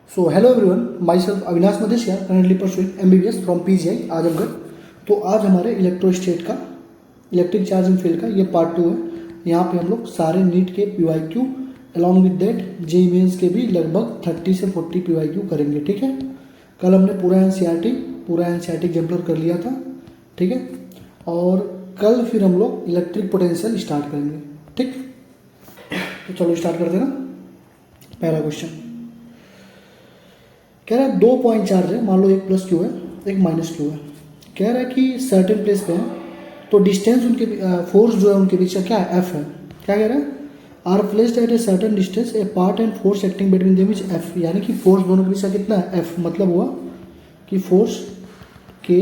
So hello everyone, myself Avinash Madeshiya, currently pursuing MBBS from PGI Azamgarh. तो आज हमारे इलेक्ट्रोस्टेट का इलेक्ट्रिक चार्जिंग फील्ड का ये पार्ट 2 है। यहाँ पे हम लोग सारे नीट के PYQ along with that JEE mains के भी लगभग 30 से 40 PYQ करेंगे। ठीक है, कल हमने पूरा NCERT एग्जाम्पलर कर लिया था। ठीक है, और कल फिर हम लोग इलेक्ट्रिक पोटेंशियल स्टार्ट करेंगे। ठीक, तो चलो स्टार्ट करते हैं ना। पहला क्वेश्चन कह रहा है 2 पॉइंट चार्ज है, मान लो एक प्लस क्यू है एक माइनस क्यू है। कह रहा है कि सर्टेन प्लेस पे है तो डिस्टेंस उनके फोर्स जो है उनके बीच का क्या है, एफ है। क्या कह रहा है, are placed at a certain distance apart and force acting between them is F. यानी कि फोर्स दोनों के बीच का कितना है, एफ। मतलब हुआ कि फोर्स के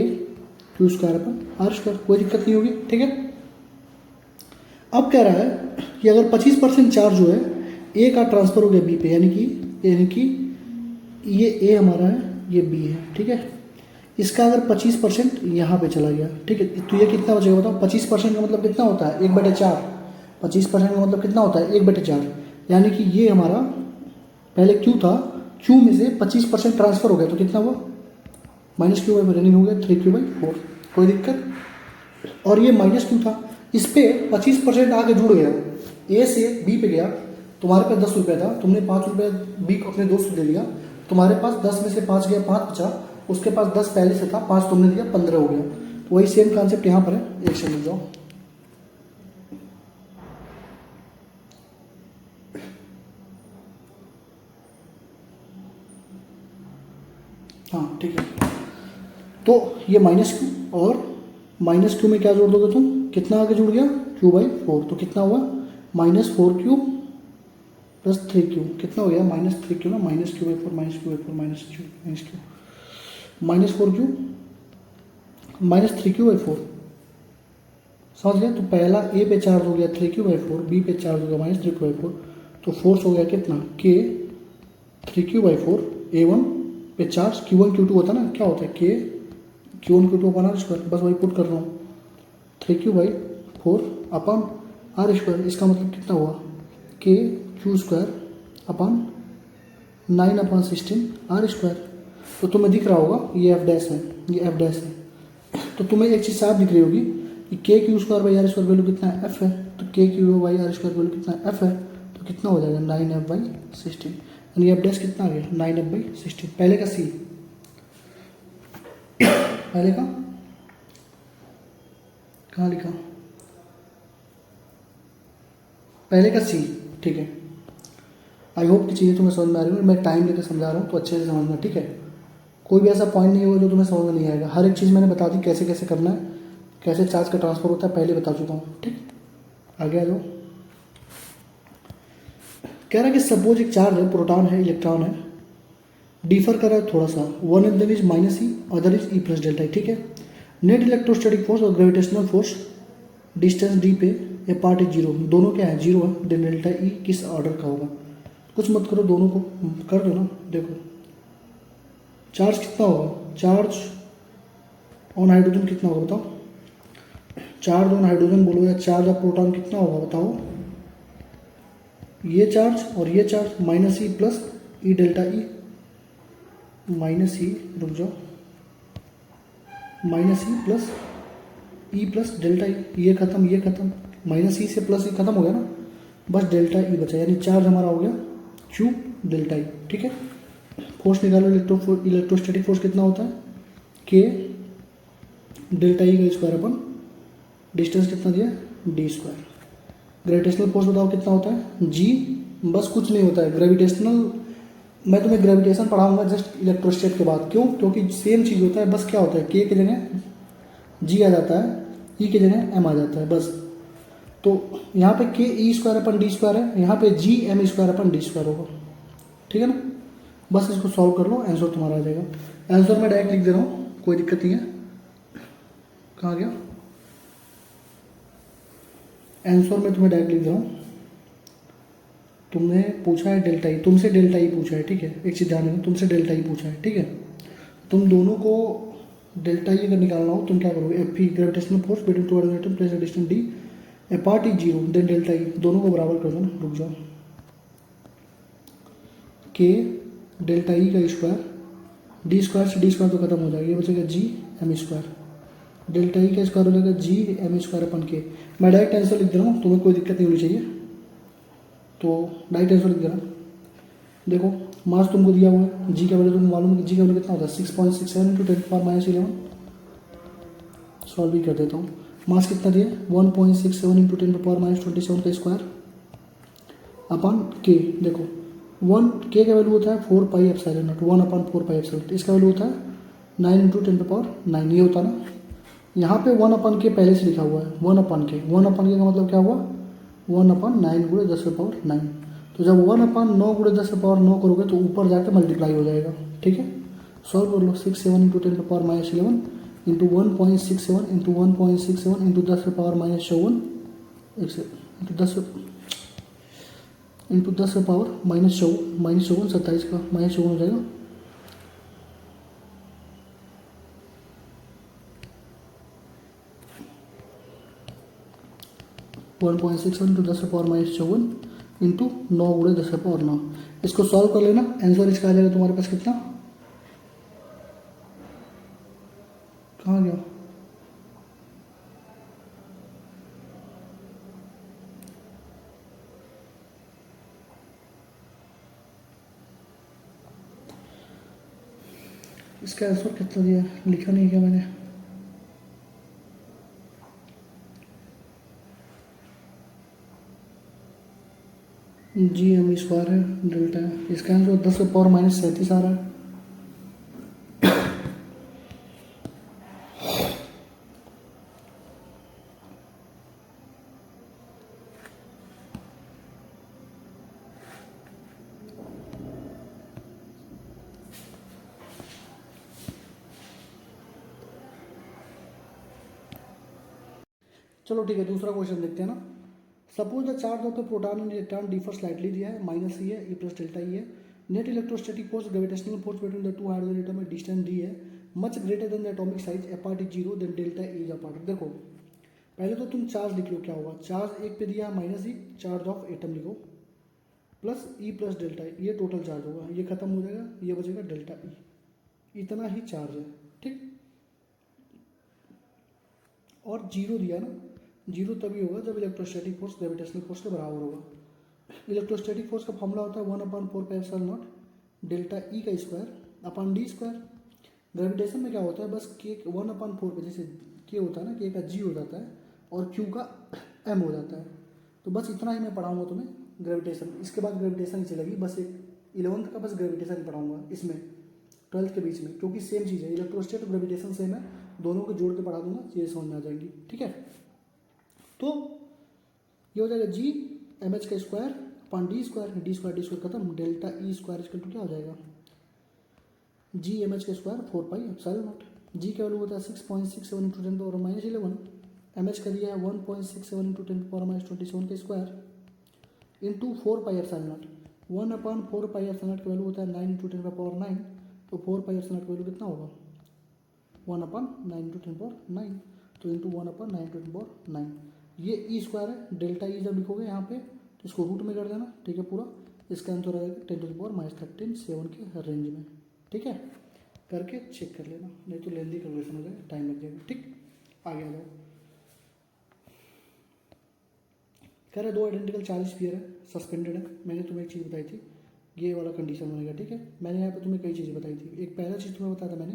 क्यू स्क्वायर पर आर स्क्वायर, कोई दिक्कत नहीं होगी। ठीक है, अब कह रहा है कि अगर 25% चार्ज जो है ए का ट्रांसफर हो गया बी पे, यानी कि ये ए हमारा है, ये बी है। ठीक है, इसका अगर 25% यहाँ पे चला गया, ठीक है, तो ये कितना बचेगा बताओ। 25% का मतलब कितना होता है, 1/4। 25% का मतलब कितना होता है, 1/4। यानी कि ये हमारा पहले क्यू था, क्यू में से 25% ट्रांसफर हो गया तो कितना हुआ, -q/4 रनिंग हो गया 3q/4। कोई दिक्कत। और ये -q था, इस पर 25% आगे जुड़ गया, ए से बी पे गया। तुम्हारे पास 10 रुपये था, तुमने 5 रुपये बी को अपने दोस्त को दे दिया। तुम्हारे पास 10 में से 5 गया, 5 बचा। उसके पास 10 पहले से था, 5 तुमने दिया, 15 हो गया। तो वही सेम कॉन्सेप्ट यहाँ पर है। एक सेकंड जाओ, हाँ ठीक है। तो ये -q और -q में क्या जोड़ दोगे तुम, कितना आगे जुड़ गया, q/4। तो कितना हुआ, -4q + 3q। कितना हो गया, -3q ना, -q/4 -4q -3q/4। समझ गया। तो पहला ए पे चार्ज हो गया 3q/4, बी पे चार्ज हो गया -3q/4। तो फोर्स हो गया कितना, k 3q/4। A1 पे चार्ज q1 q2 होता ना, क्या होता है, k q1 q2 अपन आर स्क्वायर, बस वही पुट कर रहा हूँ। 3q/4 अपन आर स्क्वायर, इसका मतलब कितना हुआ, k q² upon 9/16 are square. तो तुम्हें दिख रहा होगा ये एफ डैश है, ये एफ डैश है। तो तुम्हें एक चीज़ साफ दिख रही होगी कि k q² वैल्यू कितना है, एफ है। तो k q/r² वैल्यू कितना है, एफ है। तो कितना हो जाएगा, 9f/16। यानी एफ डैश कितना आ गया, 9f/16। पहले का सी, पहले का कहाँ लिखा, पहले का सी। ठीक है, आई होप कि चीज़ें तुम्हें समझ में आ रही है। मैं टाइम लेकर समझा रहा हूँ तो अच्छे से समझना। ठीक है, कोई भी ऐसा पॉइंट नहीं होगा जो तुम्हें समझ में नहीं आएगा। हर एक चीज़ मैंने बता दी, कैसे कैसे करना है, कैसे चार्ज का ट्रांसफर होता है, पहले बता चुका हूँ। ठीक, आगे आ जाओ। कह रहा है कि सपोज एक चार्ज है, प्रोटॉन है, इलेक्ट्रॉन है, डिफर कर रहा है थोड़ा सा। One of them is -e, other is E+Δ। ठीक है, नेट इलेक्ट्रोस्टैटिक फोर्स और ग्रेविटेशनल फोर्स डिस्टेंस d पे ए पार्ट इज 0। दोनों क्या है, 0 है। देन ΔE किस ऑर्डर का होगा, कुछ मत करो, दोनों को कर दो ना। देखो चार्ज कितना होगा, चार्ज ऑन हाइड्रोजन कितना होगा बताओ। चार्ज ऑन हाइड्रोजन बोलो या चार्ज ऑफ प्रोटॉन कितना होगा बताओ। ये चार्ज और ये चार्ज, -e + E∆E, -e, रुक जाओ, -e + E+ΔE। ये खत्म, ये खत्म, -e से +e खत्म हो गया ना, बस ΔE बचा। यानी चार्ज हमारा हो गया Q∆E। ठीक है, फोर्स निकालो, इलेक्ट्रोस्टैटिक फोर्स कितना होता है, k ΔE का स्क्वायर अपन डिस्टेंस कितना दिया, d²। ग्रेविटेशनल फोर्स बताओ कितना होता है, g। बस कुछ नहीं होता है ग्रेविटेशनल, मैं तुम्हें ग्रेविटेशन पढ़ाऊंगा जस्ट इलेक्ट्रोस्टैट के बाद। क्यों, क्योंकि सेम चीज़ होता है, बस क्या होता है, k की जगह g आ जाता है, e की जगह m आ जाता है, बस। तो यहाँ पे k E²/d² है, यहाँ पे g m²/d² होगा। ठीक है ना, बस इसको सॉल्व कर लो, आंसर तुम्हारा आ जाएगा। आंसर मैं डायरेक्ट लिख दे रहा हूँ, कोई दिक्कत नहीं है। कहाँ गया आंसर, मैं तुम्हें डायरेक्ट लिख दे रहा हूँ। तुमने पूछा है ΔE, तुमसे ΔE पूछा है। ठीक है, एक चीज़ ध्यान रखना, तुमसे ΔE पूछा है। ठीक है, तुम दोनों को ΔE अगर निकालना हो तुम क्या करोगे, F gravitational force between two atom place distance d apart is 0, then ΔE, दोनों को बराबर कर दो ना। रुक जाओ, k डेल्टा ई का स्क्वायर, डी स्क्वायर से डी स्क्वायर तो खत्म हो जाएगा, ये बचेगा जी एम स्क्वायर। डेल्टा ई का स्क्वायर हो जाएगा जी एम स्क्वायर अपन के। मैं डायरेक्ट आंसर लिख दे रहा हूँ, तुम्हें कोई दिक्कत नहीं होनी चाहिए, तो डायरेक्ट आंसर लिख दे रहा हूँ। देखो मास तुमको दिया हुआ है, जी का वैल्यू तुमको मालूम है कि जी का वैल्यू कितना होता है 6.67 इंटू 10⁻11। सॉल्व भी कर देता हूँ। मास कितना दिया 1.67 इंटू 10⁻27 का स्क्वायर अपन के। देखो 1 के का वैल्यू होता है 4 पाई एप्सिलॉन नॉट, 1/4 पाई एप्सिलॉन। इसका वैल्यू होता है 9 इंटू 10⁻9, ये होता है ना। यहाँ पे 1 के पहले से लिखा हुआ है, 1 के का मतलब क्या हुआ 1/9 गुणे 10⁻9। तो जब 1/9 गुणे 10⁻9 करोगे तो ऊपर जाकर मल्टीप्लाई हो जाएगा, ठीक है। सॉल्व कर लो। 67 into 10⁻11 into 1.67 into 1.67 into 10⁻54 into 10 into 10⁻54 27 का -54 हो जाएगा। One point six one into 10⁻54 into 9 गुणे 10⁻9। इसको सॉल्व कर लेना, आंसर इसका आ जाएगा तुम्हारे पास कितना, कहाँ गया, इसका आंसर कितना दिया लिखा नहीं क्या मैंने। जी एम स्क्वायर है, डेल्टा है, इसका आंसर 10⁻−37 आ रहा है। चलो ठीक है, दूसरा क्वेश्चन देखते हैं ना। Suppose the charge of the proton in electron differ slightly दिया है, माइनस ई है, ई प्लस डेल्टा ई है। Net electrostatic force gravitational force between the two hydrogen atom में डिस्टेंस डी है, much greater than the atomic size, apart is 0 then delta E is apart. देखो पहले तो तुम चार्ज लिख लो, क्या होगा, चार्ज एक पे दिया है minus E, charge of atom लिखो, प्लस ई प्लस डेल्टा, ये टोटल चार्ज होगा, ये खत्म हो जाएगा, ये बचेगा डेल्टा ई, इतना ही चार्ज है, ठीक। और जीरो दिया ना, जीरो तभी होगा जब इलेक्ट्रोस्टैटिक फोर्स ग्रेविटेशनल फोर्स के बराबर होगा। इलेक्ट्रोस्टैटिक फोर्स का फॉर्मूला होता है 1/4 पाई एप्सिलॉन नॉट डेल्टा ई का square upon d square. Gravitation में क्या होता है, बस के 1/4 पे, जैसे के होता है ना, के का जी हो जाता है और क्यू का एम हो जाता है। तो बस इतना ही मैं पढ़ाऊंगा तुम्हें ग्रेविटेशन, इसके बाद ग्रेविटेशन ही चलेगी, बस एक 11th का बस ग्रेविटेशन ही पढ़ाऊंगा इसमें 12th के बीच में, क्योंकि सेम चीज़ है, इलेक्ट्रोस्टैट और ग्रेविटेशन सेम है, दोनों को जोड़ के पढ़ा दूंगा, चीज़ें समझ में आ जाएंगी, ठीक है। तो ये हो जाएगा जी एम एच का स्क्वायर अपॉन डी स्क्वायर खत्म, डेल्टा ई स्क्वायर इसका क्या हो जाएगा, जी एम एच का स्क्वायर 4 पाई एप्सिलॉन नॉट। जी का वैल्यू होता है 6.67 इंटू 10⁻11, एम एच का दिया है 1.67 इंटू 10⁻27 का square into 4 pi epsilon not. 1/4 pi epsilon not का वैल्यू होता है 9 इंटू 10⁻9, तो 4 पाई एप्सिलॉन नॉट का वैल्यू कितना होगा 1/9 इंटू 10�9, तो इंटू 1/9 इंटू 10�9। ये ई स्क्वायर है, डेल्टा ई जब लिखोगे यहाँ पे तो इसको रूट में कर देना, ठीक है पूरा। इसका आंसर आएगा 10⁻−13 7 के रेंज में, ठीक है। करके चेक कर लेना, नहीं तो लेंदी कैलकुलेशन हो जाएगा, टाइम लग जाएगा, ठीक। आगे आ जाओ। कह रहे 2 आइडेंटिकल चार्ज स्फीयर है, सस्पेंडेड है। मैंने तुम्हें एक चीज़ बताई थी, ये वाला कंडीशन बनेगा, ठीक है। मैंने यहाँ पे तुम्हें कई चीज़ें बताई थी। एक पहला चीज़ तुम्हें बताया था मैंने,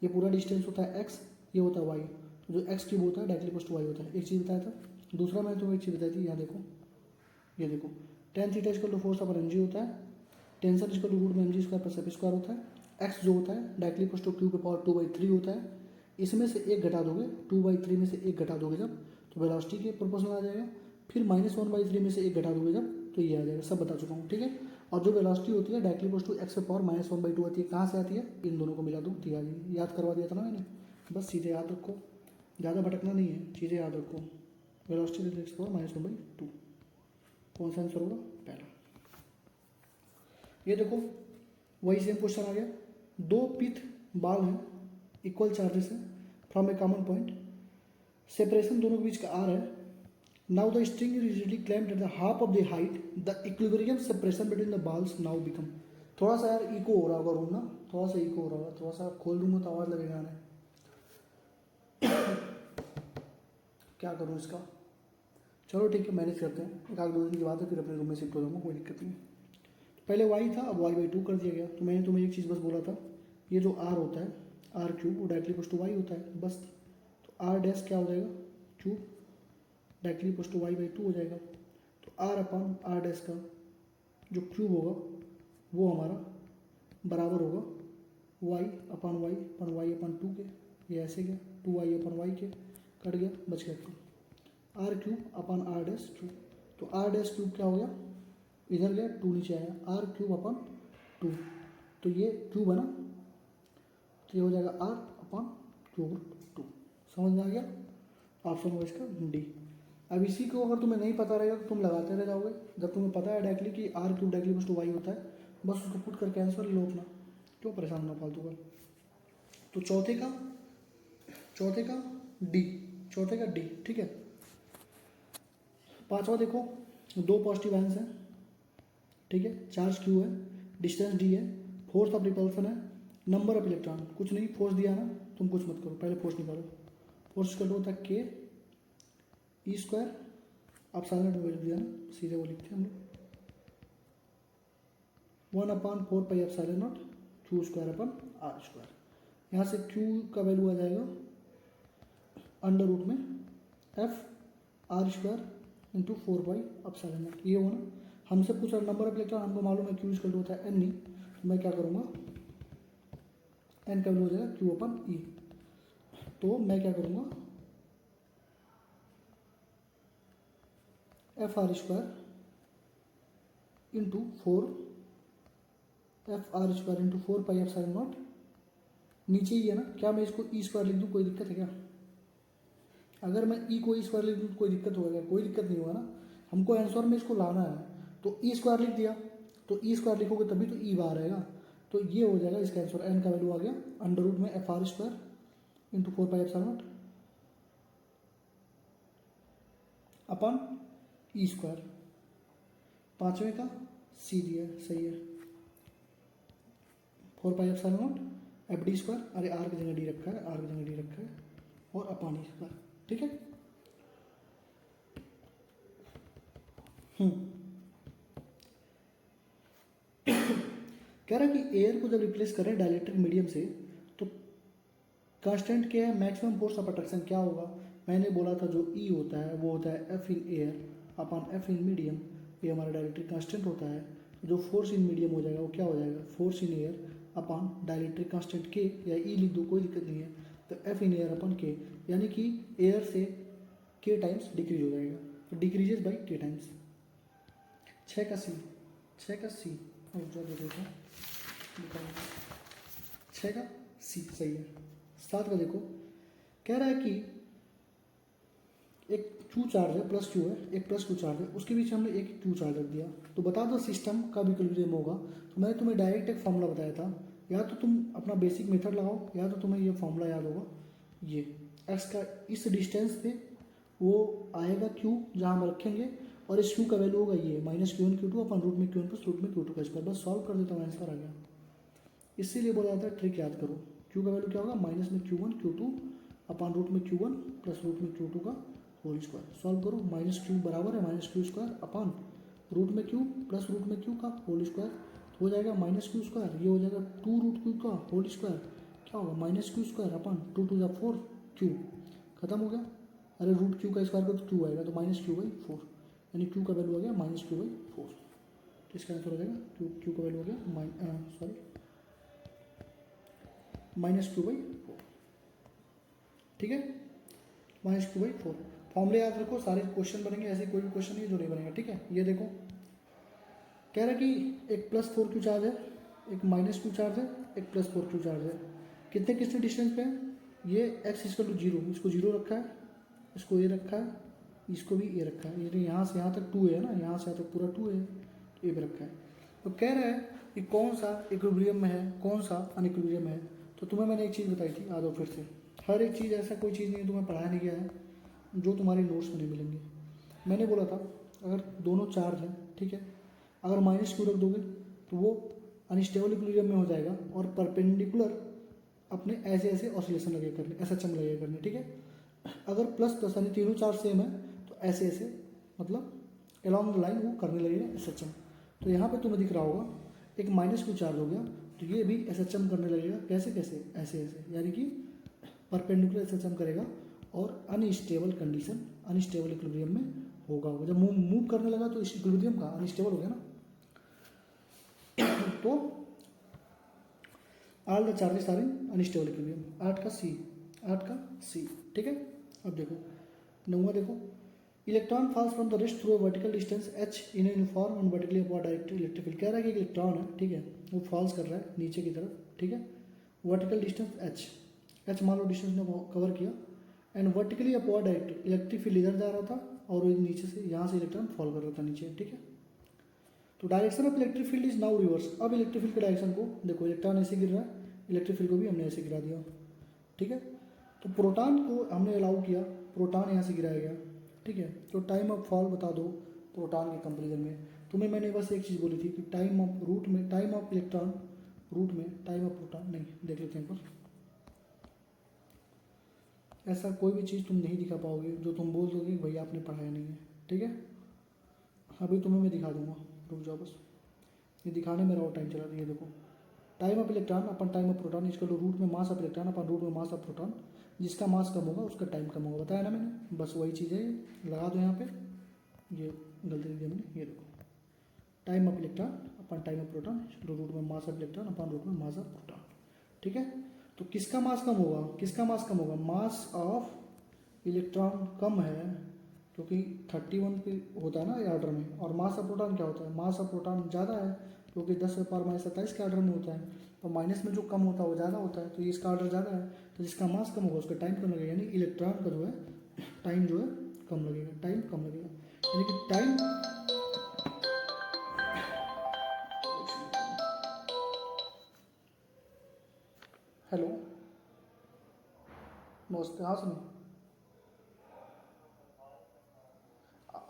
ये पूरा डिस्टेंस होता है एक्स, ये होता है वाई, तो जो एक्स क्यूब होता है डायरेक्टली इक्वल टू वाई होता है, एक चीज़ बताया था। दूसरा मैंने तुम्हें एक चीज़ बताई थी, यहाँ देखो, ये देखो, tan theta equal to force upon mg होता है, टेंशन इक्वल टू रूट में mg square plus F square होता है। एक्स जो होता है डायरेक्टली इक्वल टू क्यू के पावर 2/3 होता है। इसमें से एक घटा दोगे, 2/3 में से एक घटा दोगे जब, तो वेलोसिटी के प्रोपोर्शनल आ जाएगा। फिर -1/3 में से एक घटा दोगे जब, तो ये आ जाएगा, सब बता चुका हूँ, ठीक है। और जो वेलोसिटी होती है डायरेक्टली इक्वल टू एक्स के पावर -1/2 आती है, कहाँ से आती है, इन दोनों को मिला दो, ठीक है, याद करवा दिया था ना मैंने, बस सीधे याद रखो, ज़्यादा भटकना नहीं है, चीज़ें याद रखो। वेलोसिटी एक्स पावर -1/2, कौन सा आंसर होगा, पहला। ये देखो वही सेम क्वेश्चन आ गया, 2 पिथ बाल हैं, इक्वल चार्जेस हैं, from a common point, separation दोनों के बीच का आर है। Now the string is rigidly clamped at the half of the height, the equilibrium separation between the balls now become. थोड़ा सा यार इको हो रहा होगा रूम ना, थोड़ा सा इको हो रहा होगा, थोड़ा सा खोल दूंगा तो आवाज़ लगेगा आने। क्या करूँ इसका, चलो ठीक है मैनेज करते हैं, एक आध दो दिन की बात है, फिर अपने रूम में शिफ्ट हो जाऊँगा, कोई दिक्कत नहीं। पहले वाई था, अब वाई बाई 2 कर दिया गया। तो मैंने तुम्हें एक चीज़ बस बोला था, ये जो आर होता है आर क्यूब वो डायरेक्टली इक्वल्स टू वाई होता है बस। तो आर डैश क्या हो जाएगा cube directly equals to Y by 2 हो जाएगा। तो आर अपन आर डैश का जो क्यूब होगा वो हमारा बराबर होगा वाई अपन वाई अपन 2 के, ये ऐसे गया 2y अपन वाई के, कट गया बच गया cube R cube upon R dash cube. तो आर डैश क्यूब क्या हो गया, इधर गया 2 नीचे आया, आर क्यूब अपन 2, तो ये क्यूब है ना, तो ये हो जाएगा आर अपन क्यूब रूट 2। समझ में आ गया, ऑप्शन हो इसका डी। अब इसी को अगर तुम्हें नहीं पता रहेगा तो तुम लगाते रह जाओगे, जब तुम्हें पता है डायरेक्टली कि R cube directly equals to Y होता है, बस उसको पुट करके आंसर लो अपना, क्यों परेशान होना फालतू का। तो चौथे का डी, ठीक है। पांचवा देखो, दो पॉजिटिव आयंस हैं, ठीक है, चार्ज क्यू है, डिस्टेंस डी है, फोर्स ऑफ रिपल्सन है, नंबर ऑफ इलेक्ट्रॉन, कुछ नहीं, फोर्स दिया ना, तुम कुछ मत करो, पहले फोर्स निकालो। फोर्स का होता है के ई स्क्वायर, आप साइलेंट में लिख दिया ना, सीधे वो लिखते हैं हम लोग 1/4πε0 q square upon r square. यहाँ से क्यू का वैल्यू आ जाएगा अंडर रूट में एफ आर स्क्वायर इंटू 4πε0। ये हो ना, हमसे पूछा नंबर ऑफ इलेक्ट्रॉन, हमको मालूम है क्यू इक्वल टू होता है एन ई, तो मैं क्या करूँगा एन का वैल्यू हो जाएगा क्यू अपन ई। तो मैं क्या करूँगा एफ आर स्क्वायर इंटू 4πε0 नीचे ही है ना, क्या मैं इसको ई स्क्वायर लिख दूँ, कोई दिक्कत है क्या? अगर मैं ई को ई स्क्वायर लिख दूँ तो कोई दिक्कत होगा क्या? कोई दिक्कत नहीं होगा ना, हमको आंसर में इसको लाना है। तो ई स्क्वायर लिख दिया, तो ई स्क्वायर लिखोगे तभी तो ई बाहर आएगा, तो ये हो जाएगा इसका आंसर। एन का वैल्यू आ गया अंडर रूट में एफ आर स्क्वायर इंटू 4πε0 अपन ई स्क्वायर। पांचवें का सी दिया है, सही है, 4πε0 एफ डी स्क्वायर, अरे आर की जगह डी रखा है, आर की जगह डी रखा है, और अपन ई स्क्वायर, ठीक है। कह रहा है कि एयर को जब रिप्लेस करें डाइलेक्ट्रिक मीडियम से तो कांस्टेंट क्या है, मैक्सिमम फोर्स ऑफ अट्रैक्शन क्या होगा? मैंने बोला था जो ई होता है वो होता है F in air upon F in medium, ये हमारा डाइलेक्ट्रिक कांस्टेंट होता है। जो फोर्स इन मीडियम हो जाएगा वो क्या हो जाएगा, force in air upon dielectric constant के, या ई लिख दो कोई दिक्कत नहीं है, तो एफ इन एयर अपन के, यानी कि एयर से के टाइम्स डिक्रीज हो जाएगा, तो डिक्रीजेज बाई के टाइम्स। 6 का सी और जो दे देता हूँ 6 का सी सही है। 7 का देखो, कह रहा है कि एक क्यू चार्ज है, प्लस क्यू है, एक प्लस क्यू चार्ज है, उसके बीच हमने एक क्यू चार्ज रख दिया, तो बता दो सिस्टम का इक्विलिब्रियम होगा। तो मैंने तुम्हें डायरेक्ट एक फॉर्मूला बताया था, या तो तुम अपना बेसिक मेथड लगाओ, या तो तुम्हें ये फॉर्मूला याद होगा, ये एक्स का इस डिस्टेंस पे वो आएगा क्यू जहाँ हम रखेंगे, और इस क्यू का वैल्यू होगा ये -q1 q2 अपन रूट में q1 प्लस रूट में q2 का स्क्वायर। बस सॉल्व कर देता हूँ, आंसर आ गया। इसीलिए बोला जाता है ट्रिक याद करो, क्यू का वैल्यू क्या होगा, माइनस में q1 q2 अपन रूट में q1 प्लस रूट में q2 का होल स्क्वायर। सॉल्व करो, -q बराबर है -q स्क्वायर अपन रूट में q प्लस रूट में q का होल स्क्वायर, हो जाएगा -q स्क्वायर, ये हो जाएगा 2 रूट q का होल स्क्वायर, क्या होगा -q square upon 2 to 4 q, खत्म हो गया। अरे रूट q का स्क्वायर को तो q आएगा, तो -q/4, यानी q का वैल्यू आ गया -q/4, तो इसका आंसर हो जाएगा q का वैल्यू हो गया -q/4, ठीक है, -q/4। फॉर्मूले याद रखो, सारे क्वेश्चन बनेंगे, ऐसे कोई भी क्वेश्चन नहीं जो नहीं बनेगा, ठीक है। ये देखो, कह रहा है कि एक +4q चार्ज है, एक -q चार्ज है, एक +4q चार्ज है, कितने कितने डिस्टेंस पे है, ये x = 0, इसको 0 रखा है, इसको ए रखा है, इसको भी ए रखा है, यानी यहाँ से यहाँ तक 2 है ना, यहाँ से यहाँ तक पूरा 2 है, ए भी रखा है। तो कह रहा है कि कौन सा इक्विलिब्रियम में है, कौन सा अनइक्विलिब्रियम है। तो तुम्हें मैंने एक चीज़ बताई थी, आ जाओ फिर से, हर एक चीज़, ऐसा कोई चीज़ नहीं तुम्हें पढ़ाया नहीं गया है जो तुम्हारे नोट्स में नहीं मिलेंगे। मैंने बोला था अगर दोनों चार्ज हैं, ठीक है, अगर -q रख दोगे तो वो अनस्टेबल इक्विलिब्रियम में हो जाएगा और परपेंडिकुलर अपने ऐसे ऐसे ऑसिलेशन लगे करने, SHM लगे करने, ठीक है। अगर प्लस प्लस यानी तीनों चार्ज सेम है तो ऐसे ऐसे मतलब अलॉन्ग द लाइन वो करने लगेगा SHM। तो यहाँ पे तुम्हें दिख रहा होगा एक माइनस क्यू चार्ज हो गया तो ये भी SHM करने लगेगा, कैसे कैसे, ऐसे ऐसे, यानी कि परपेंडिकुलर SHM करेगा और अनस्टेबल कंडीशन, अनस्टेबल इक्विलिब्रियम में होगा। जब मूव करने लगा तो इस इक्विलिब्रियम का अनस्टेबल हो गया ना। तो all the charges are in unstable equilibrium. 8 का सी, ठीक है। अब देखो 9वां देखो, electron falls from the rest through vertical distance h in uniform and vertically upward directed electric field. कह रहा है कि इलेक्ट्रॉन है, ठीक है, वो फॉल्स कर रहा है नीचे की तरफ, ठीक है, वर्टिकल डिस्टेंस h मान लो डिस्टेंस ने कवर किया and vertically upward directed electric field इधर जा रहा था और नीचे से यहाँ से इलेक्ट्रॉन फॉल कर रहा था नीचे, ठीक है। तो direction of electric field is now reverse. अब इलेक्ट्रिक फील्ड के डायरेक्शन को देखो, इलेक्ट्रॉन ऐसे गिर रहा है, इलेक्ट्रिक फील्ड को भी हमने ऐसे गिरा दिया, ठीक है। तो प्रोटॉन को हमने अलाउ किया, प्रोटॉन यहाँ से गिराया गया, ठीक है। तो टाइम ऑफ फॉल बता दो प्रोटॉन के कंपेरिजन में। तुम्हें मैंने बस एक चीज़ बोली थी कि टाइम ऑफ रूट में, टाइम ऑफ इलेक्ट्रॉन रूट में, टाइम ऑफ प्रोटॉन नहीं, देख लेते हैं पर ऐसा कोई भी चीज़ तुम नहीं दिखा पाओगे जो तुम बोल दोगे भैया आपने पढ़ाया नहीं है, ठीक है। अभी तुम्हें मैं दिखा दूंगा, रुक जाओ बस, ये दिखाने में और टाइम चला रही है। देखो time of electron upon time of proton इसको रूट में mass of electron upon root में मास ऑफ प्रोटॉन, जिसका मास कम होगा उसका टाइम कम होगा, बताया ना मैंने, बस वही चीज़ है। लगा दो यहाँ पे, ये गलती दी हमने, ये देखो time of electron upon time of proton root में mass of electron upon root में मास ऑफ प्रोटॉन, ठीक है। तो किसका मास कम होगा, किसका मास कम होगा, मास ऑफ इलेक्ट्रॉन कम है क्योंकि 31 पे होता है ना ये ऑर्डर में, और मास ऑफ प्रोटॉन क्या होता है, मास ऑफ प्रोटॉन ज़्यादा है क्योंकि 10⁻27 के ऑर्डर में होता है, तो माइनस में जो कम होता है वो ज़्यादा होता है, तो इसका ऑर्डर ज़्यादा है, तो जिसका मास कम होगा उसका टाइम कम लगेगा, यानी इलेक्ट्रॉन का जो है टाइम जो है कम लगेगा, टाइम कम लगेगा, यानी कि टाइम। हेलो नमस्ते, हाँ सुनिए,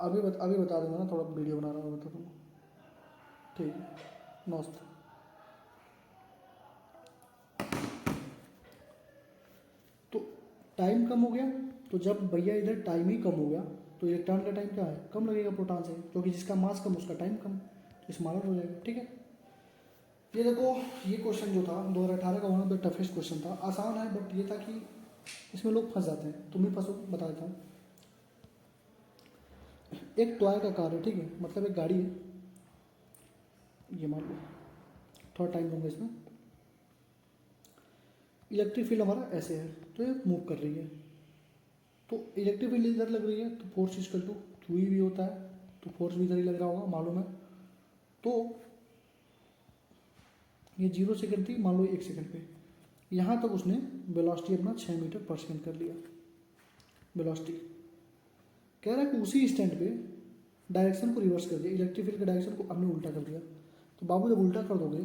अभी बता दूंगा ना, थोड़ा वीडियो बना रहा हूँ, बता दूंगा, ठीक है, नमस्ते। तो टाइम कम हो गया, तो जब भैया इधर टाइम ही कम हो गया तो इलेक्ट्रॉन का टाइम क्या है, कम लगेगा प्रोटॉन से, क्योंकि जिसका मास कम उसका टाइम कम, तो स्मॉलर हो जाएगा, ठीक है। ये देखो ये क्वेश्चन जो था 2018 का one of the toughest question था, आसान है बट ये था कि इसमें लोग फंस जाते हैं, तुम भी फंसो, बता देता हूँ। एक टॉय का कार है, ठीक है, मतलब एक गाड़ी है, ये मान लो, थोड़ा टाइम दूंगा इसमें। इलेक्ट्रिक फील्ड हमारा ऐसे है तो ये मूव कर रही है, तो इलेक्ट्रिक फील्ड इधर लग रही है तो फोर्स इक्वल टू क्यू भी होता है, तो फोर्स भी इधर ही लग रहा होगा मालूम है। तो ये 0 सेकंड थी, मान लो 1 सेकंड पे, यहाँ तक उसने वेलोसिटी अपना 6 मीटर पर सेकंड कर लिया वेलोसिटी। कह रहा है कि उसी स्टैंड पे डायरेक्शन को रिवर्स कर दिया, इलेक्ट्रिक फील्ड के डायरेक्शन को हमने उल्टा कर दिया। तो बाबू जब उल्टा कर दोगे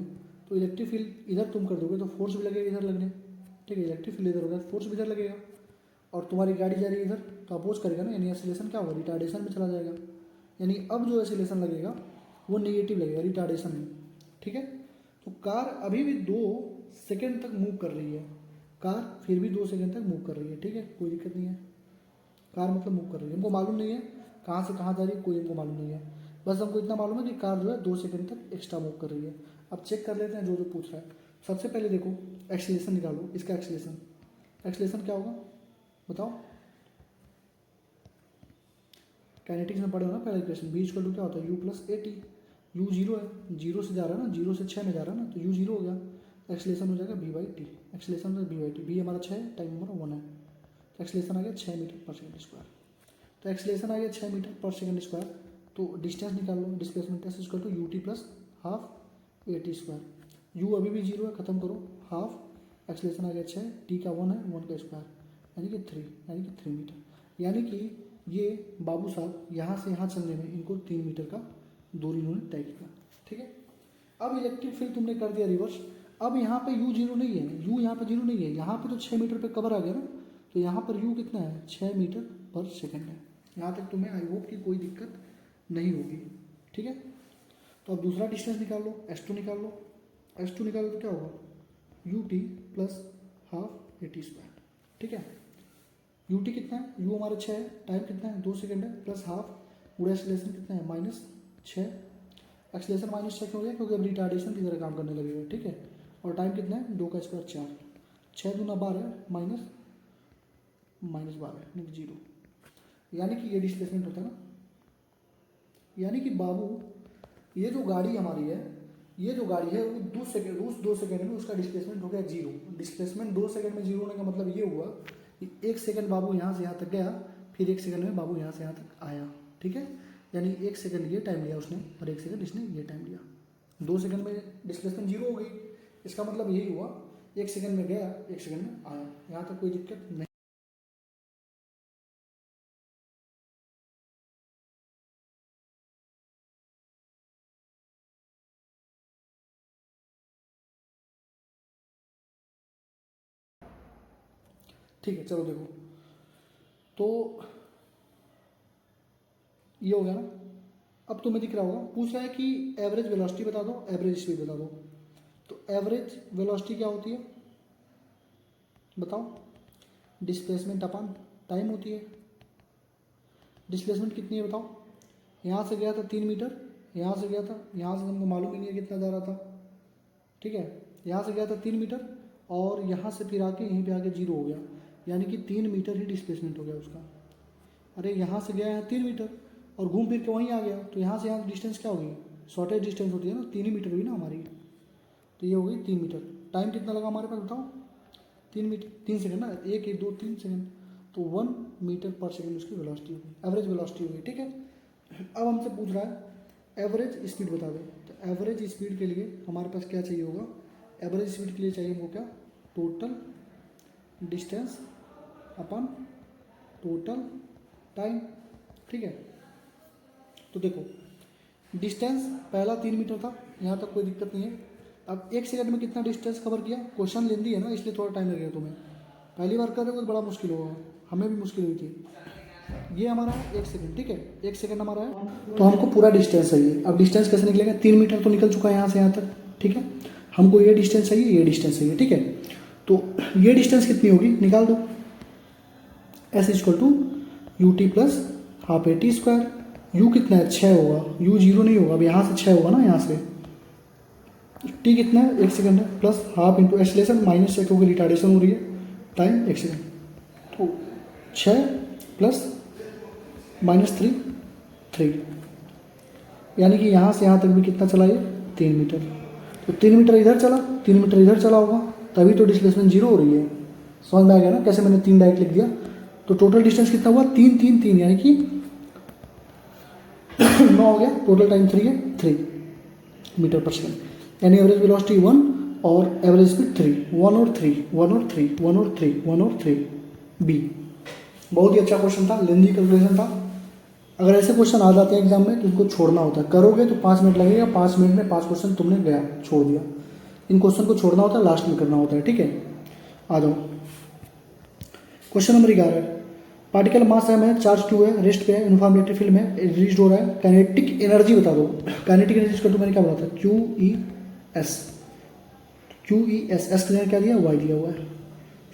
तो इलेक्ट्रिक फील्ड इधर तुम कर दोगे तो फोर्स भी लगेगा इधर लगने, ठीक है, इलेक्ट्रिक फील्ड इधर होगा फोर्स भी इधर लगेगा, और तुम्हारी गाड़ी जा रही है इधर तो अपोज करेगा ना, यानी एक्सीलरेशन क्या होगा, रिटार्डेशन में चला जाएगा, यानी अब जो एक्सीलरेशन लगेगा वो नेगेटिव लगेगा, रिटार्डेशन में, ठीक है। तो कार अभी भी 2 सेकंड तक मूव कर रही है, कार फिर भी 2 सेकंड तक मूव कर रही है, ठीक है, कोई दिक्कत नहीं है, कार मतलब मूव कर रही है। हमको मालूम नहीं है कहाँ से कहाँ जा रही है, कोई हमको मालूम नहीं है, बस हमको इतना मालूम है कि कार जो है 2 सेकंड तक एक्स्ट्रा मूव कर रही है। अब चेक कर लेते हैं जो जो पूछ रहा है। सबसे पहले देखो एक्सीलरेशन निकालो, इसका एक्सीलरेशन क्या होगा बताओ, काइनेटिक्स में पढ़े हो ना पहले इक्वेशन, बी इक्वल टू क्या होता है you plus A T, you 0 है, 0 से जा रहा है ना, 0 से 6 में जा रहा है ना, तो यू 0 हो गया, एक्सीलरेशन हो जाएगा B by T, acceleration B by T, B हमारा 6 है, टाइम हमारा 1 है, तो एक्सीलरेशन आ गया 6 मीटर पर सेकंड स्क्वायर। तो एक्सीलरेशन आ गया 6 मीटर पर सेकंड स्क्वायर, तो डिस्टेंस निकाल लो, displacement s equal to U T plus half a t square, u अभी भी 0 है, खत्म करो, हाफ एक्सीलरेशन आ गया 6, टी का 1 है, 1 का स्क्वायर यानी कि 3, यानी कि 3 मीटर, यानी कि ये बाबू साहब यहाँ से यहाँ चलने में इनको 3 मीटर का दूरी इन्होंने तय किया, ठीक है। अब इलेक्ट्रिक फील्ड तुमने कर दिया रिवर्स, अब यहाँ पे यू 0 नहीं है, यू यहाँ पे 0 नहीं है, यहाँ पे तो 6 मीटर पे कवर आ गया ना, तो यहाँ पर यू कितना है 6 मीटर पर सेकंड है। यहाँ तक तुम्हें आई होप कि कोई दिक्कत नहीं होगी, ठीक है। तो अब दूसरा डिस्टेंस निकाल लो, S2 निकाल लो, S2 निकालो तो क्या होगा, ut plus half AT square, ठीक है। ut कितना है, u हमारा 6 है, टाइम कितना है 2 सेकेंड है, प्लस हाफ पूरा एक्सलेशन कितना है -6। एक्सलेशन -6 क्यों हो गया, क्योंकि अब रिटार्डेशन की तरह काम करने लगेगा, ठीक है। और टाइम कितना है 2 का स्क्वायर 4, 6 दूना 12 माइनस 12 0, यानी कि ये डिस्प्लेसमेंट होता है ना। यानी कि बाबू ये जो गाड़ी हमारी है, ये जो गाड़ी है वो 2 सेकेंड में उसका डिस्प्लेसमेंट हो गया 0। डिस्प्लेसमेंट 2 सेकेंड में 0 होने का मतलब ये हुआ कि 1 सेकेंड बाबू यहाँ से यहाँ तक गया, फिर 1 सेकेंड में बाबू यहाँ से यहाँ तक आया, ठीक है। यानी 1 सेकेंड ये टाइम लिया उसने और 1 सेकेंड इसने ये टाइम लिया। 2 सेकेंड में डिस्प्लेसमेंट 0 हो गई, इसका मतलब यही हुआ 1 सेकेंड में गया 1 सेकेंड में आया। यहाँ तक कोई दिक्कत नहीं। ठीक है, चलो देखो, तो ये हो गया ना। अब तुम्हें दिख रहा होगा, पूछ रहा है कि एवरेज वेलोसिटी बता दो, एवरेज स्पीड बता दो। तो एवरेज वेलोसिटी क्या होती है बताओ, डिस्प्लेसमेंट अपन टाइम होती है। डिस्प्लेसमेंट कितनी है बताओ, यहाँ से गया था 3 मीटर, यहाँ से गया था, यहाँ से हमको मालूम ही नहीं है कितना जा रहा था, ठीक है। यहाँ से गया था 3 मीटर और यहाँ से फिर आके यहीं पे आके 0 हो गया, यानी कि 3 मीटर ही डिस्प्लेसमेंट हो गया उसका। अरे यहाँ से गया है 3 मीटर और घूम फिर के वहीं आ गया, तो यहाँ से यहाँ डिस्टेंस क्या होगी, शॉर्टेज डिस्टेंस होती है ना, 3 ही मीटर हुई ना हमारी। तो ये हो गई 3 मीटर। टाइम कितना लगा हमारे पास बताओ, 3 मीटर 3 सेकेंड ना, 1 2 3 सेकेंड, तो 1 मीटर पर सेकेंड उसकी वेलोसिटी होगी, एवरेज वेलोसिटी होगी, ठीक है। अब हमसे पूछ रहा है एवरेज स्पीड बता दो। तो एवरेज स्पीड के लिए हमारे पास क्या चाहिए होगा, एवरेज स्पीड के लिए चाहिए हमको क्या, टोटल डिस्टेंस अपन टोटल टाइम, ठीक है। तो देखो डिस्टेंस पहला 3 मीटर था, यहाँ तक कोई दिक्कत नहीं है। अब 1 सेकंड में कितना डिस्टेंस कवर किया, क्वेश्चन लेंदी है ना इसलिए थोड़ा टाइम लगेगा तुम्हें, पहली बार कर रहे हो तो बड़ा मुश्किल होगा, हमें भी मुश्किल हुई थी। ये हमारा है 1 सेकंड, ठीक है, 1 सेकंड हमारा है, तो हमको पूरा डिस्टेंस चाहिए। अब डिस्टेंस कैसे निकलेगा, 3 मीटर तो निकल चुका है यहाँ से यहाँ तक, ठीक है। हमको ये डिस्टेंस चाहिए, ये डिस्टेंस चाहिए, ठीक है। तो ये डिस्टेंस कितनी होगी निकाल दो, S equal to U T plus half AT square. U कितना है 6 होगा, यू 0 नहीं होगा, अब यहाँ से 6 होगा ना, यहाँ से टी कितना है 1 सेकंड है, प्लस हाफ इंटू एक्सलेशन -6 क्योंकि रिटार्डेशन हो रही है, टाइम 1 सेकंड, तो 6 प्लस -3 यानी कि यहाँ से यहाँ तक भी कितना चला ये 3 मीटर। तो 3 मीटर इधर चला, 3 मीटर इधर चला होगा, तभी तो डिस्प्लेसमेंट 0 हो रही है। समझ में आ गया ना कैसे मैंने 3 डायरेक्ट लिख दिया। तो टोटल डिस्टेंस कितना हुआ 3 3 3 यानी कि 9 हो गया, टोटल टाइम 3 है 3 मीटर पर सेकेंड, यानी एवरेज वेलोसिटी 1 और एवरेज स्पीड 3, 1 और 3 1 और 3 1 और 3 1 और 3 बी। बहुत ही अच्छा क्वेश्चन था, लेंदी कैलकुलेशन था। अगर ऐसे क्वेश्चन आ जाते हैं एग्जाम में तो इनको छोड़ना होता है, करोगे तो 5 मिनट लगेगा, 5 मिनट में 5 क्वेश्चन तुमने गया छोड़ दिया। इन क्वेश्चन को छोड़ना होता है, लास्ट में करना होता है, ठीक है। आ जाओ क्वेश्चन नंबर 11, पार्टिकल मास है, चार्ज Q है, रेस्ट पे है, यूनिफॉर्म इलेक्ट्रिक फील्ड में रिलीज हो रहा है। काइनेटिक एनर्जी बता दो। काइनेटिक एनर्जी इसको मैंने क्या बोला था, QES। QES एस का क्या दिया, y दिया हुआ है,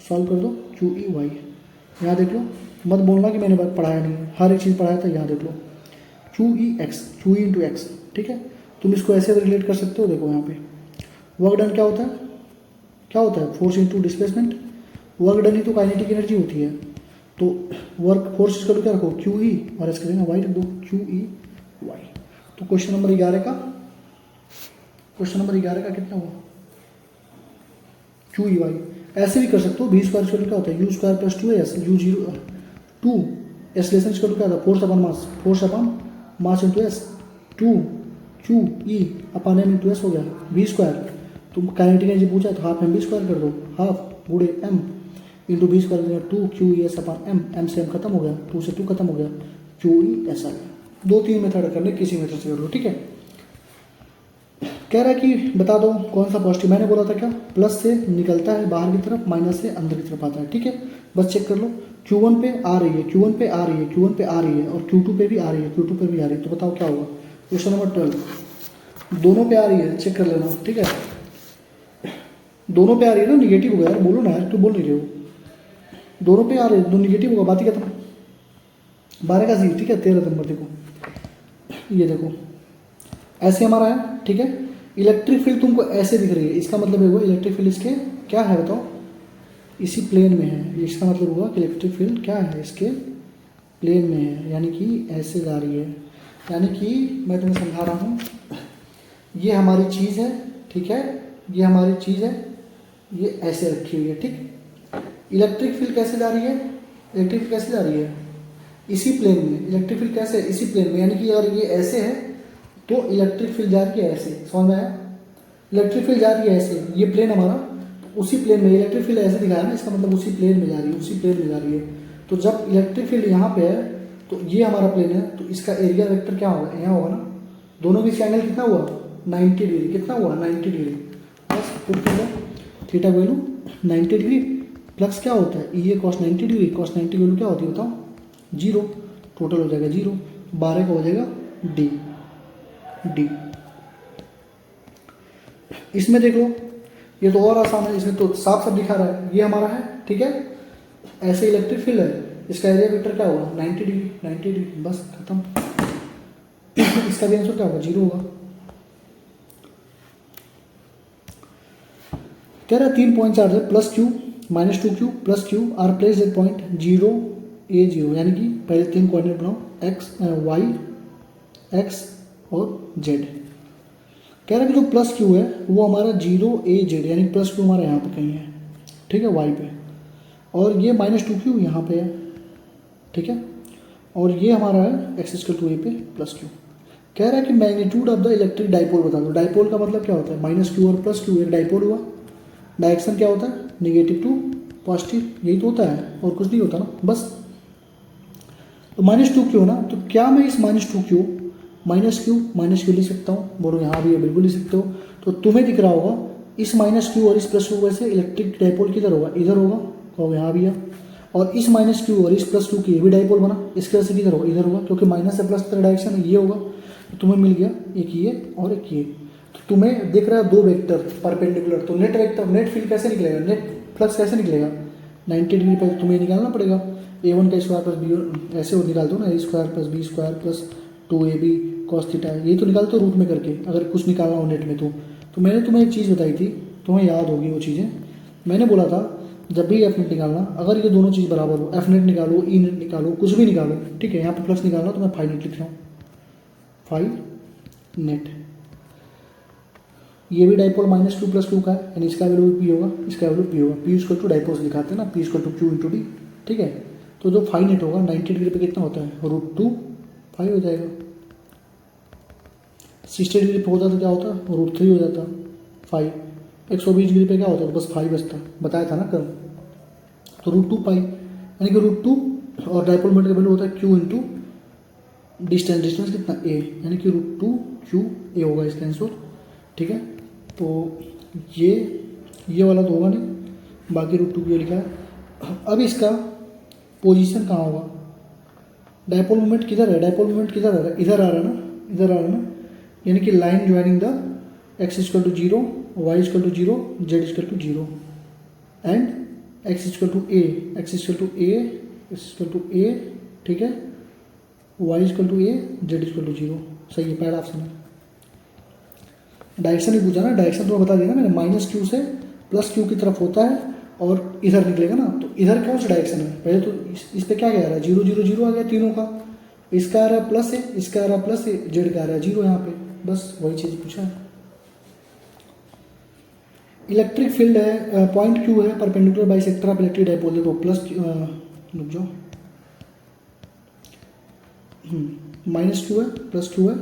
सॉल्व कर दो QEY। यहाँ देख लो, मत बोलना कि मैंने पढ़ाया नहीं है, हर एक चीज़ पढ़ाया था, यहाँ देख लो QEX, QE इंटू एक्स, ठीक है। तुम इसको ऐसे रिलेट कर सकते हो, देखो यहाँ पे वर्क डन क्या होता है, क्या होता है, force into displacement. Work done ही तो काइनेटिक एनर्जी होती है, तो वर्क फोर्स इसका क्या रखो QE और इसका देना y रख दो QEY। तो क्वेश्चन नंबर 11 का कितना हुआ QEY। ऐसे भी कर सकते हो, v स्क्वायर स्क्वायर क्या होता है, u square plus 2s, u0 2 acceleration square क्या होता है, force upon mass into S, 2 QE upon m into S हो गया v स्क्वायर। तुम काइनेटिक एनर्जी पूछा है तो हाफ m v स्क्वायर कर दो, हाफ गुड़े m into B square 2 QES upon m से m खत्म हो गया, 2 से 2 खत्म हो गया, QES आ गया। 2-3 मेथड करने, किसी मेथड से कर लो, ठीक है। कह रहा है कि बता दो कौन सा पॉजिटिव, मैंने बोला था क्या, प्लस से निकलता है बाहर की तरफ, माइनस से अंदर की तरफ आता है, ठीक है। बस चेक कर लो, Q1 पे आ रही है, Q1 पे आ रही है, Q1 पे आ रही है और Q2 पे भी आ रही है, Q2 पे भी आ रही है, तो बताओ क्या होगा। क्वेश्चन नंबर 12 दोनों पे आ रही है, चेक कर लेना, ठीक है। दोनों पे आ रही है ना, निगेटिव होगा यार, बोलो ना यार, क्यों बोल नहीं रहे हो? दोनों पे आ रहे हैं, दो निगेटिव होगा, बात ही खत्म। 12 का 0, ठीक है। 13 नंबर देखो, ये देखो ऐसे हमारा है, ठीक है। इलेक्ट्रिक फील्ड तुमको ऐसे दिख रही है, इसका मतलब होगा इलेक्ट्रिक फील्ड इसके क्या है बताओ, इसी प्लेन में है। इसका मतलब होगा कि इलेक्ट्रिक फील्ड क्या है, इसके प्लेन में है, यानी कि ऐसे जा रही है। यानी कि मैं तुम्हें समझा रहा हूँ, ये हमारी चीज़ है, ठीक है, ये हमारी चीज़ है, ये ऐसे रखी हुई है, ठीक। इलेक्ट्रिक फील्ड कैसे जा रही है, इलेक्ट्रिक फील्ड कैसे जा रही है, इसी प्लेन में। इलेक्ट्रिक फील्ड कैसे, इसी प्लेन में, यानी कि अगर ये ऐसे है तो इलेक्ट्रिक फील्ड जा रही है ऐसे, समझ में आया? इलेक्ट्रिक फील्ड जा रही है ऐसे, ये प्लेन हमारा, तो उसी प्लेन में इलेक्ट्रिक फील्ड ऐसे दिखाया ना, इसका मतलब उसी प्लेन में जा रही है, उसी प्लेन में जा रही है। तो जब इलेक्ट्रिक फील्ड यहाँ पे है तो ये हमारा प्लेन है, तो इसका एरिया वेक्टर क्या होगा, यहाँ होगा ना। दोनों बीच का एंगल कितना हुआ, 90 डिग्री, कितना हुआ 90 डिग्री। बस पुट कर लो, थीटा वैल्यू 90 डिग्री प्लस क्या होता है, ये कॉस 90 डिग्री, कॉस 90 वैल्यू क्या होती है बताओ, 0। टोटल हो जाएगा 0, 12 का हो जाएगा डी। डी इसमें देख लो, ये तो और आसान है, इसमें तो साफ साफ दिखा रहा है, ये हमारा है, ठीक है। ऐसे इलेक्ट्रिक फील्ड है, इसका एरिया वेक्टर क्या होगा 90 डिग्री, 90 डिग्री, बस खत्म। इसका भी आंसर क्या होगा, 0 होगा। कह रहा है 3 पॉइंट चार्ज है, plus Q minus 2 Q plus Q R place at point 0 A 0, यानी कि पहले 3 कोऑर्डिनेट बनाओ, एक्स वाई एक्स और जेड। कह रहा है कि जो प्लस क्यू है वो हमारा 0 A Z, यानी प्लस क्यू हमारा यहाँ पे कहीं है, ठीक है, वाई पे, और ये माइनस 2 क्यू यहाँ पे है, ठीक है, और ये हमारा है एक्स इक्वल टू ए पे प्लस क्यू। कह रहा है कि magnitude of the electric dipole बता दो। डाइपोल का मतलब क्या होता है, माइनस क्यू और प्लस क्यू, एक डाइपोल हुआ। डायरेक्शन क्या होता है, नेगेटिव टू पॉजिटिव, यही तो होता है, और कुछ नहीं होता ना, बस। तो माइनस 2 क्यू ना, तो क्या मैं इस माइनस 2 क्यू माइनस क्यू लिख सकता हूँ, बोलो यहाँ भी है, बिल्कुल लिख सकते हो। तो तुम्हें दिख रहा होगा इस माइनस क्यू और इस प्लस क्यू वैसे इलेक्ट्रिक डाइपोल किधर होगा, इधर होगा, तो यहाँ भी है। और इस माइनस क्यू और इस प्लस क्यू की ये भी डाइपोल बना, इसके वजह से किधर होगा, इधर होगा, क्योंकि माइनस से प्लस की डायरेक्शन ये होगा। तो तुम्हें मिल गया एक ये और एक ये। तो तुम्हें दिख रहा है 2 वेक्टर परपेंडिकुलर, तो नेट वेक्टर, नेट फील्ड कैसे निकलेगा, नेट फ्लक्स कैसे निकलेगा, 90 डिग्री पर तुम्हें निकालना पड़ेगा। A1 का स्क्वायर प्लस B ऐसे वो निकाल दो ना, A square plus B square plus 2AB cos theta, यही तो निकालते हो रूट में करके, अगर कुछ निकालना हो नेट में तो मैंने तुम्हें एक चीज़ बताई थी, तुम्हें याद होगी वो चीज़ें। मैंने बोला था जब भी एफ नेट निकालना, अगर ये दोनों चीज़ बराबर हो, एफ नेट निकालो, ई नेट निकालो, कुछ भी निकालो, ठीक है, यहाँ पे प्लस निकालना तो मैं फाई नेट लिख रहा हूँ, फाई नेट। ये भी dipole minus Q plus Q का है, यानी इसका वैल्यू पी होगा, इसका वैल्यू पी होगा, पी इक्वल टू डाइपोल दिखाते हैं ना, P equal to Q into D, ठीक है। तो जो फाई नेट होगा 90 डिग्री पे कितना होता है, √2 फाई हो जाएगा। 60 डिग्री पे होता तो क्या होता, √3 हो जाता फाई। 120 डिग्री पे क्या होता तो बस फाई बचता, बताया था ना कल। तो √2 पाई, यानी कि √2 और डाइपोल मोमेंट का वैल्यू होता है क्यू इंटू डिस्टेंस, डिस्टेंस कितना ए, यानी कि √2 क्यू ए होगा इसका आंसर, ठीक है। तो ये वाला तो होगा नहीं, बाकी √2 क्यू लिखा है। अब इसका पोजीशन कहाँ होगा, डाइपोल मोमेंट किधर है, डाइपोल मोमेंट किधर आ रहा है, इधर आ रहा है ना, इधर आ रहा है ना, यानी कि line joining the x equal to 0, y equal to 0, z equal to 0 and x equal to a, x equal to a, x equal to a, ठीक है, y equal to a, z equal to 0। सही है, पहला option है। Direction ही पूछा ना, direction तो बता दिया ना मैंने, माइनस क्यू से प्लस क्यू की तरफ होता है और इधर निकलेगा ना, तो इधर कौन सा डायरेक्शन है, पहले तो इस पर क्या कह रहा है, 0 0 0 आ गया तीनों का, इसका आ रहा है प्लस है, इसका आ रहा है प्लस है, जेड का आ रहा है 0 यहाँ पे, बस वही चीज़ पूछा है। इलेक्ट्रिक फील्ड है, पॉइंट क्यू है, perpendicular bisector of electric dipole, देखो प्लस रुक जाओ, माइनस क्यू है प्लस क्यू है,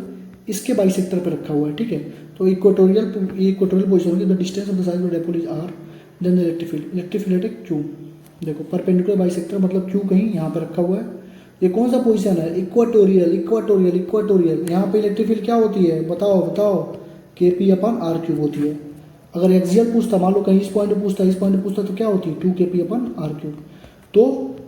इसके बाइसेक्टर पे रखा हुआ है, ठीक है। तो इक्वेटोरियल पोजीशन होगी, the distance of the side of dipole is R, then the electric field है क्यू। देखो परपेंडिकुलर बाइसेक्टर मतलब क्यू कहीं यहाँ पे रखा हुआ है, ये कौन सा पोजीशन है, इक्वेटोरियल, इक्वेटोरियल, इक्वेटोरियल। यहाँ पे इलेक्ट्रिक फील्ड क्या होती है, बताओ बताओ, KP/R³ होती है। अगर एक्सियल पूछता, मान लो कहीं इस पॉइंट पे पूछता, इस पॉइंट पे पूछता, तो क्या होती है 2 KP/R³। तो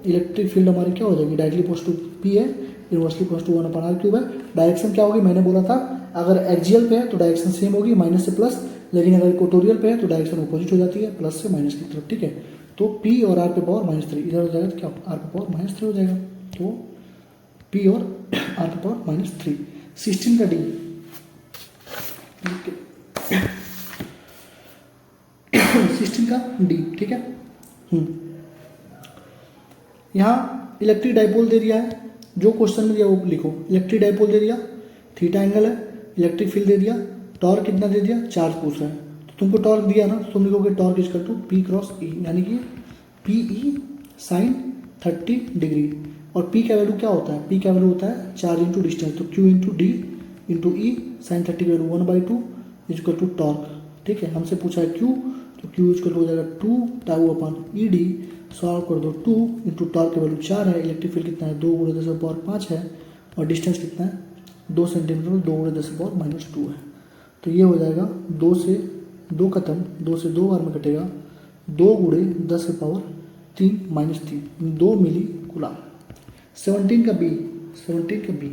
इलेक्ट्रिक फील्ड हमारी क्या हो जाएगी, डायरेक्टली पोस्ट टू P है, इनवर्सली पोस्ट टू 1/R³ है। डायरेक्शन क्या होगी, मैंने बोला था अगर एक्सियल पे है तो डायरेक्शन सेम होगी, माइनस से प्लस, लेकिन अगर इक्वेटोरियल पे है तो डायरेक्शन अपोजिट हो जाती है, प्लस से माइनस की तरफ, ठीक है। तो P और R पे पावर -3 इधर हो जाएगा तो क्या R पे पावर -3 हो जाएगा, तो P और R पे पावर -3। 16 का D, 16 का D, ठीक है। यहाँ इलेक्ट्रिक डाइपोल दे दिया है, जो क्वेश्चन में दिया वो लिखो। इलेक्ट्रिक डाइपोल दे दिया, थीटा एंगल है, इलेक्ट्रिक फील्ड दे दिया, टॉर्क कितना दे दिया, चार्ज पूछ रहा है। तो तुमको टॉर्क दिया ना, तो तुम लिखोगे torque is equal to P cross E, यानी कि PE साइन 30 डिग्री। और P का वैल्यू क्या होता है, P का वैल्यू होता है चार्ज इंटू डिस्टेंस, तो Q into D into E sine 30 value 1/2 is equal to torque, ठीक है। हमसे पूछा है Q, तो Q इज इक्वल हो जाएगा 2 टाउ अपन ED, सॉल्व कर दो 2 इंटू टॉर्क की वैल्यू 4 है, इलेक्ट्रिक फील्ड कितना है 2 × 10⁻5 है, और डिस्टेंस कितना है 2 सेंटीमीटर, 2 × 10⁻−2 है। तो ये हो जाएगा 2 से 2 खत्म, 2 से 2 बार में कटेगा, 2 × 10⁻3 -3 2 मिली कूलम। 17 का B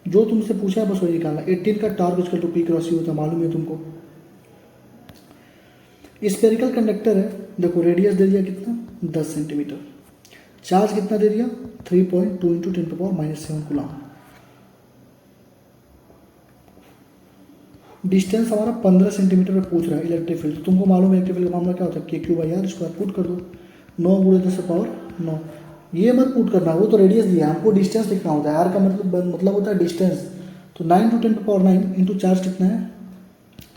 जो तुमसे पूछा है बस वही निकालना। 18 का torque equal to P cross E होता है, मालूम है तुमको। स्फेरिकल कंडक्टर है, देखो रेडियस दे दिया कितना 10 सेंटीमीटर, चार्ज कितना दे दिया 3.2 × 10⁻⁷ कूलम, डिस्टेंस हमारा 15 सेंटीमीटर पे पूछ रहा है इलेक्ट्रिक फील्ड। तुमको मालूम है इलेक्ट्रिक फील्ड का मामला क्या होता है, KQ/R स्क्वायर, पुट कर दो 9 × 10⁻9। ये मत पुट करना, वो तो रेडियस दिया, हमको डिस्टेंस लिखना होता है। R का मतलब होता है डिस्टेंस, तो 9 × 10⁻9 इंटू चार्ज कितना है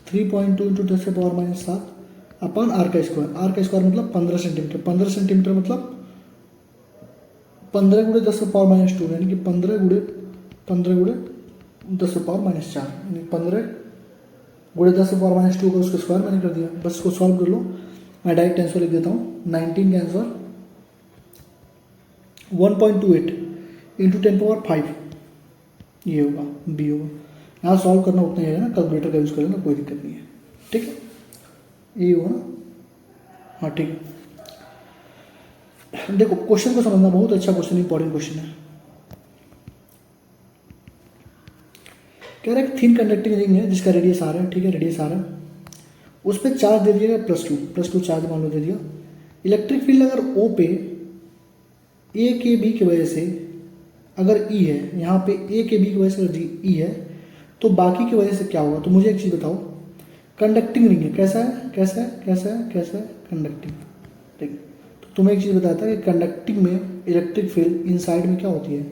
3.2 × 10⁻⁷ अपन R का स्क्वायर मतलब 15 सेंटीमीटर, 15 सेंटीमीटर मतलब 15 × 10⁻², यानी कि 15 × 10⁻⁴, यानी 15 × 10⁻² को उसके स्क्वायर मैंने कर दिया। बस इसको सॉल्व कर लो, मैं डायरेक्ट आंसर लिख देता हूँ। 19 का आंसर 1.28 × 10⁵ ये होगा, बी होगा। यहाँ सॉल्व करना उतना ही है ना, कैलकुलेटर का यूज़ करेंगे कोई दिक्कत नहीं है, ठीक है। ये होगा ना, हाँ ठीक है। देखो क्वेश्चन को समझना, बहुत अच्छा क्वेश्चन, इंपॉर्टेंट क्वेश्चन है। कह रहा है कि थिन कंडक्टिंग रिंग है जिसका रेडियस R है, ठीक है, रेडियस R है, उस पर चार्ज दे दिया +2 चार्ज मान लो दे दिया। इलेक्ट्रिक फील्ड अगर O पे A के B की वजह से अगर E है, यहाँ पे A के B की वजह से अगर E है, तो बाकी की वजह से क्या होगा। तो मुझे एक चीज़ बताओ, कंडक्टिंग रिंग है, कैसा है कंडक्टिंग, ठीक है। तो तुम्हें एक चीज़ बताता है कि कंडक्टिंग में इलेक्ट्रिक फील्ड इनसाइड में क्या होती है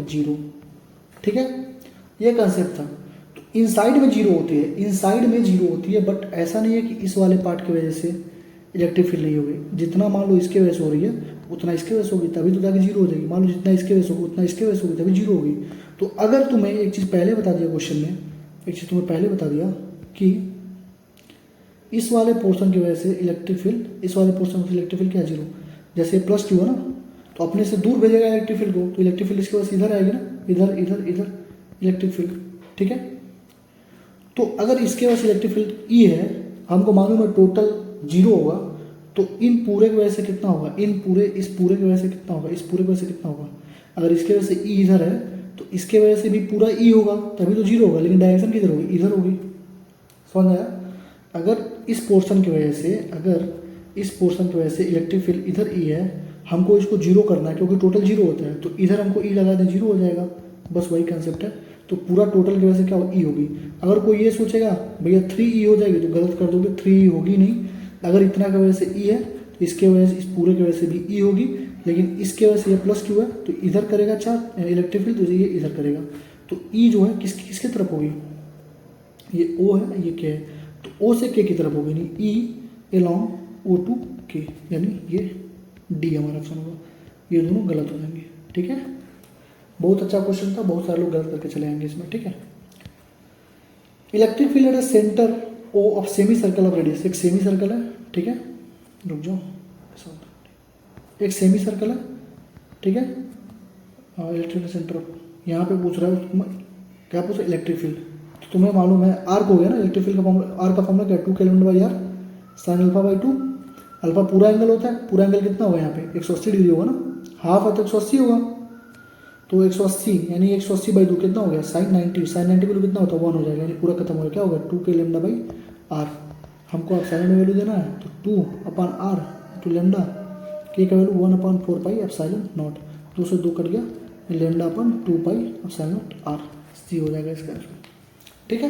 0, ठीक है, ये कंसेप्ट था। तो इनसाइड में 0 होती है, बट ऐसा नहीं है कि इस वाले पार्ट की वजह से इलेक्ट्रिक फील्ड नहीं होगी। जितना मान लो इसके वजह से हो रही है उतना इसके वजह से होगी, तभी तो जाके 0 हो जाएगी। मान लो जितना इसके वजह से होगी उतना इसके वजह से होगी, तभी 0 होगी। तो अगर तुम्हें एक चीज़ पहले बता दिया क्वेश्चन में, कि इस वाले पोर्शन की वजह से इलेक्ट्रिक फील्ड, क्या 0, जैसे +Q है ना, तो अपने से दूर भेजेगा इलेक्ट्रिक फील्ड को, तो इलेक्ट्रिक फील्ड इसकी वजह से इधर आएगी ना, इधर इलेक्ट्रिक फील्ड, ठीक है। तो अगर इसके वजह से इलेक्ट्रिक फील्ड E है, हमको मालूम है टोटल 0 होगा, तो इन पूरे की वजह से कितना होगा, इस पूरे की वजह से कितना होगा, अगर इसके वजह से E इधर है तो इसके वजह से भी पूरा E होगा, तभी तो 0 होगा, लेकिन डायरेक्शन किधर होगी, इधर होगी, समझ आया। अगर इस पोर्शन की वजह से इलेक्ट्रिक फील्ड इधर E है, हमको इसको 0 करना है क्योंकि टोटल 0 होता है, तो इधर हमको E लगा दें, 0 हो जाएगा, बस वही कंसेप्ट है। तो पूरा टोटल की वजह से क्या होगी, E होगी। अगर कोई ये सोचेगा भैया 3E हो जाएगी, तो गलत कर दोगे, 3E होगी नहीं। अगर इतना की वजह से E है तो इसके वजह से, इस पूरे की वजह से भी E होगी, लेकिन इसके वजह से ये +Q है तो इधर करेगा चार्ज इलेक्ट्रिक फील्ड, तो ये इधर करेगा, तो E जो है किसके तरफ होगी, ये O है, ये K है, तो O से K की तरफ होगी, नहीं E along O to K, यानी ये D हमारा ऑप्शन होगा। ये दोनों गलत हो जाएंगे, ठीक है। बहुत अच्छा क्वेश्चन था, बहुत सारे लोग गलत करके चले आएंगे इसमें, ठीक है। Electric field at centre O of semi circle of radius, एक सेमी सर्कल है, ठीक है, रुक जाओ, एक सेमी सर्कल है, ठीक है, इलेक्ट्रिक सेंटर ऑफ, यहाँ पे पूछ रहा है क्या पूछ रहा है, इलेक्ट्रिक फील्ड। तो तुम्हें मालूम है आर्क हो गया ना, इलेक्ट्रिक फील्ड का फॉर्मूला, आर का फॉर्मूला क्या है, 2k/r sin α/2, अल्फा पूरा एंगल होता है, पूरा एंगल कितना होगा यहाँ पे 180 डिग्री होगा ना, हाफ है तो 180 होगा, तो 180 यानी 180/2 कितना हो गया sin 90 वैल्यू कितना होता है 1 हो जाएगा, यानी पूरा खत्म हो गया, क्या होगा 2k/r आर, हमको एप्सिलॉन में वैल्यू देना है तो 2/r तो लेमडा के का वैल्यू 1/4 पाई एप्सिलॉन नॉट, 2 से 2 कट गया, lambda upon 2 pi epsilon not r, c हो जाएगा इसका आंसर। ठीक है,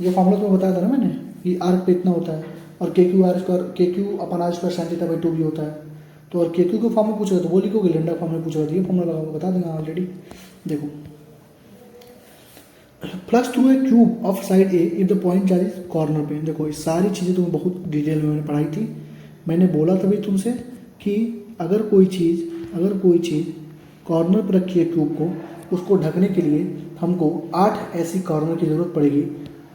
ये फॉर्मूला तो बताया था ना मैंने कि आर्क पे इतना होता है और KQ/R² sin θ/2 भी होता है। तो और KQ के फॉर्म में पूछेगा तो वो लिखोगे, लेमडा फॉर्म में पूछेगा तो ये फॉर्मूला लगाओगे, बता देंगे ऑलरेडी। देखो flux through a cube of side A if the point charge is corner पे। देखो ये सारी चीज़ें तुम्हें बहुत डिटेल में मैंने पढ़ाई थी। मैंने बोला तभी तुमसे कि अगर कोई चीज़ कॉर्नर पर रखी है क्यूब को, उसको ढकने के लिए हमको 8 ऐसी कॉर्नर की ज़रूरत पड़ेगी,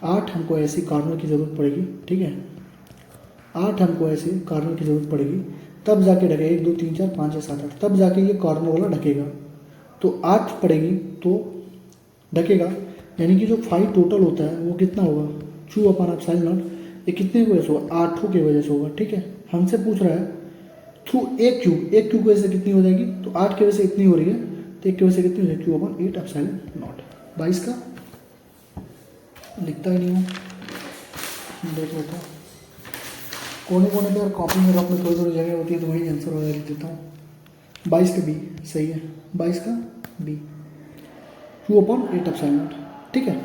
8 हमको ऐसी कॉर्नर की ज़रूरत पड़ेगी। ठीक है, 8 हमको ऐसे कॉर्नर की ज़रूरत पड़ेगी, तब जाके ढकेगा 1 2 3 4 5 6 7 8, तब जाके ये कॉर्नर वाला ढकेगा। तो 8 पड़ेगी तो ढकेगा, यानी कि जो 5 टोटल होता है वो कितना होगा, Q/ε0। ये कितने की वजह से होगा, 8 की वजह से होगा। ठीक है, हमसे पूछ रहा है थ्रू एक क्यूब की वजह से कितनी हो जाएगी, तो 8 की वजह से इतनी हो रही है, तो 1 की वजह से कितनी हो जाएगी, Q/8ε0। 22 का लिखता ही नहीं हूँ, देख लेता हूँ कोने कोने पे, और कॉपी में रफ में थोड़ी थोड़ी जगह होती है तो वही आंसर वगैरह लिख देता हूँ। 22 का बी सही है, 22 का बी Q/8ε0। ठीक है,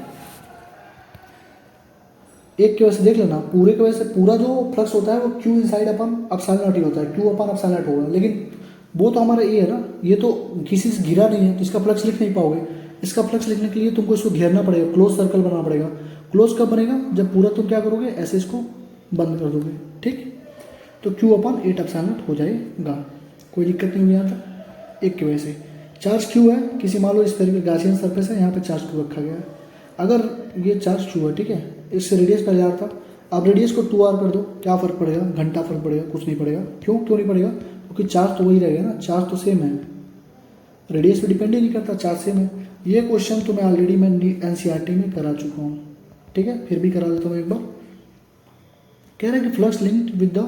एक की वजह से देख लेना, पूरे की वजह से पूरा जो फ्लक्स होता है वो Q इनसाइड अपन ε0 ही होता है, Q/ε0 होगा। लेकिन वो तो हमारा ये है ना, ये तो किसी से घिरा नहीं है तो इसका फ्लक्स लिख नहीं पाओगे। इसका फ्लक्स लिखने के लिए तुमको इसको घेरना पड़ेगा, क्लोज सर्कल बनाना पड़ेगा। क्लोज कब बनेगा, जब पूरा तुम क्या करोगे, ऐसे इसको बंद कर दोगे। ठीक, तो Q/8ε0 हो जाएगा, कोई दिक्कत नहीं हुई यहाँ तक। एक की वजह से चार्ज Q है, किसी मान लो इस तरीके गासियन सरफेस है, यहाँ पे चार्ज Q रखा गया है। अगर ये चार्ज Q है, ठीक है, इससे रेडियस पहले R था, अब रेडियस को 2R कर दो, क्या फ़र्क पड़ेगा, घंटा फ़र्क पड़ेगा, कुछ नहीं पड़ेगा। क्यों नहीं पड़ेगा, क्योंकि चार्ज तो वही रहेगा ना, चार्ज तो सेम है, रेडियस पे डिपेंड ही नहीं करता, चार्ज सेम है। ये क्वेश्चन तो मैं ऑलरेडी मैं NCERT में करा चुका हूँ। ठीक है, फिर भी करा देता हूँ एक बार। कह रहा है कि flux linked with the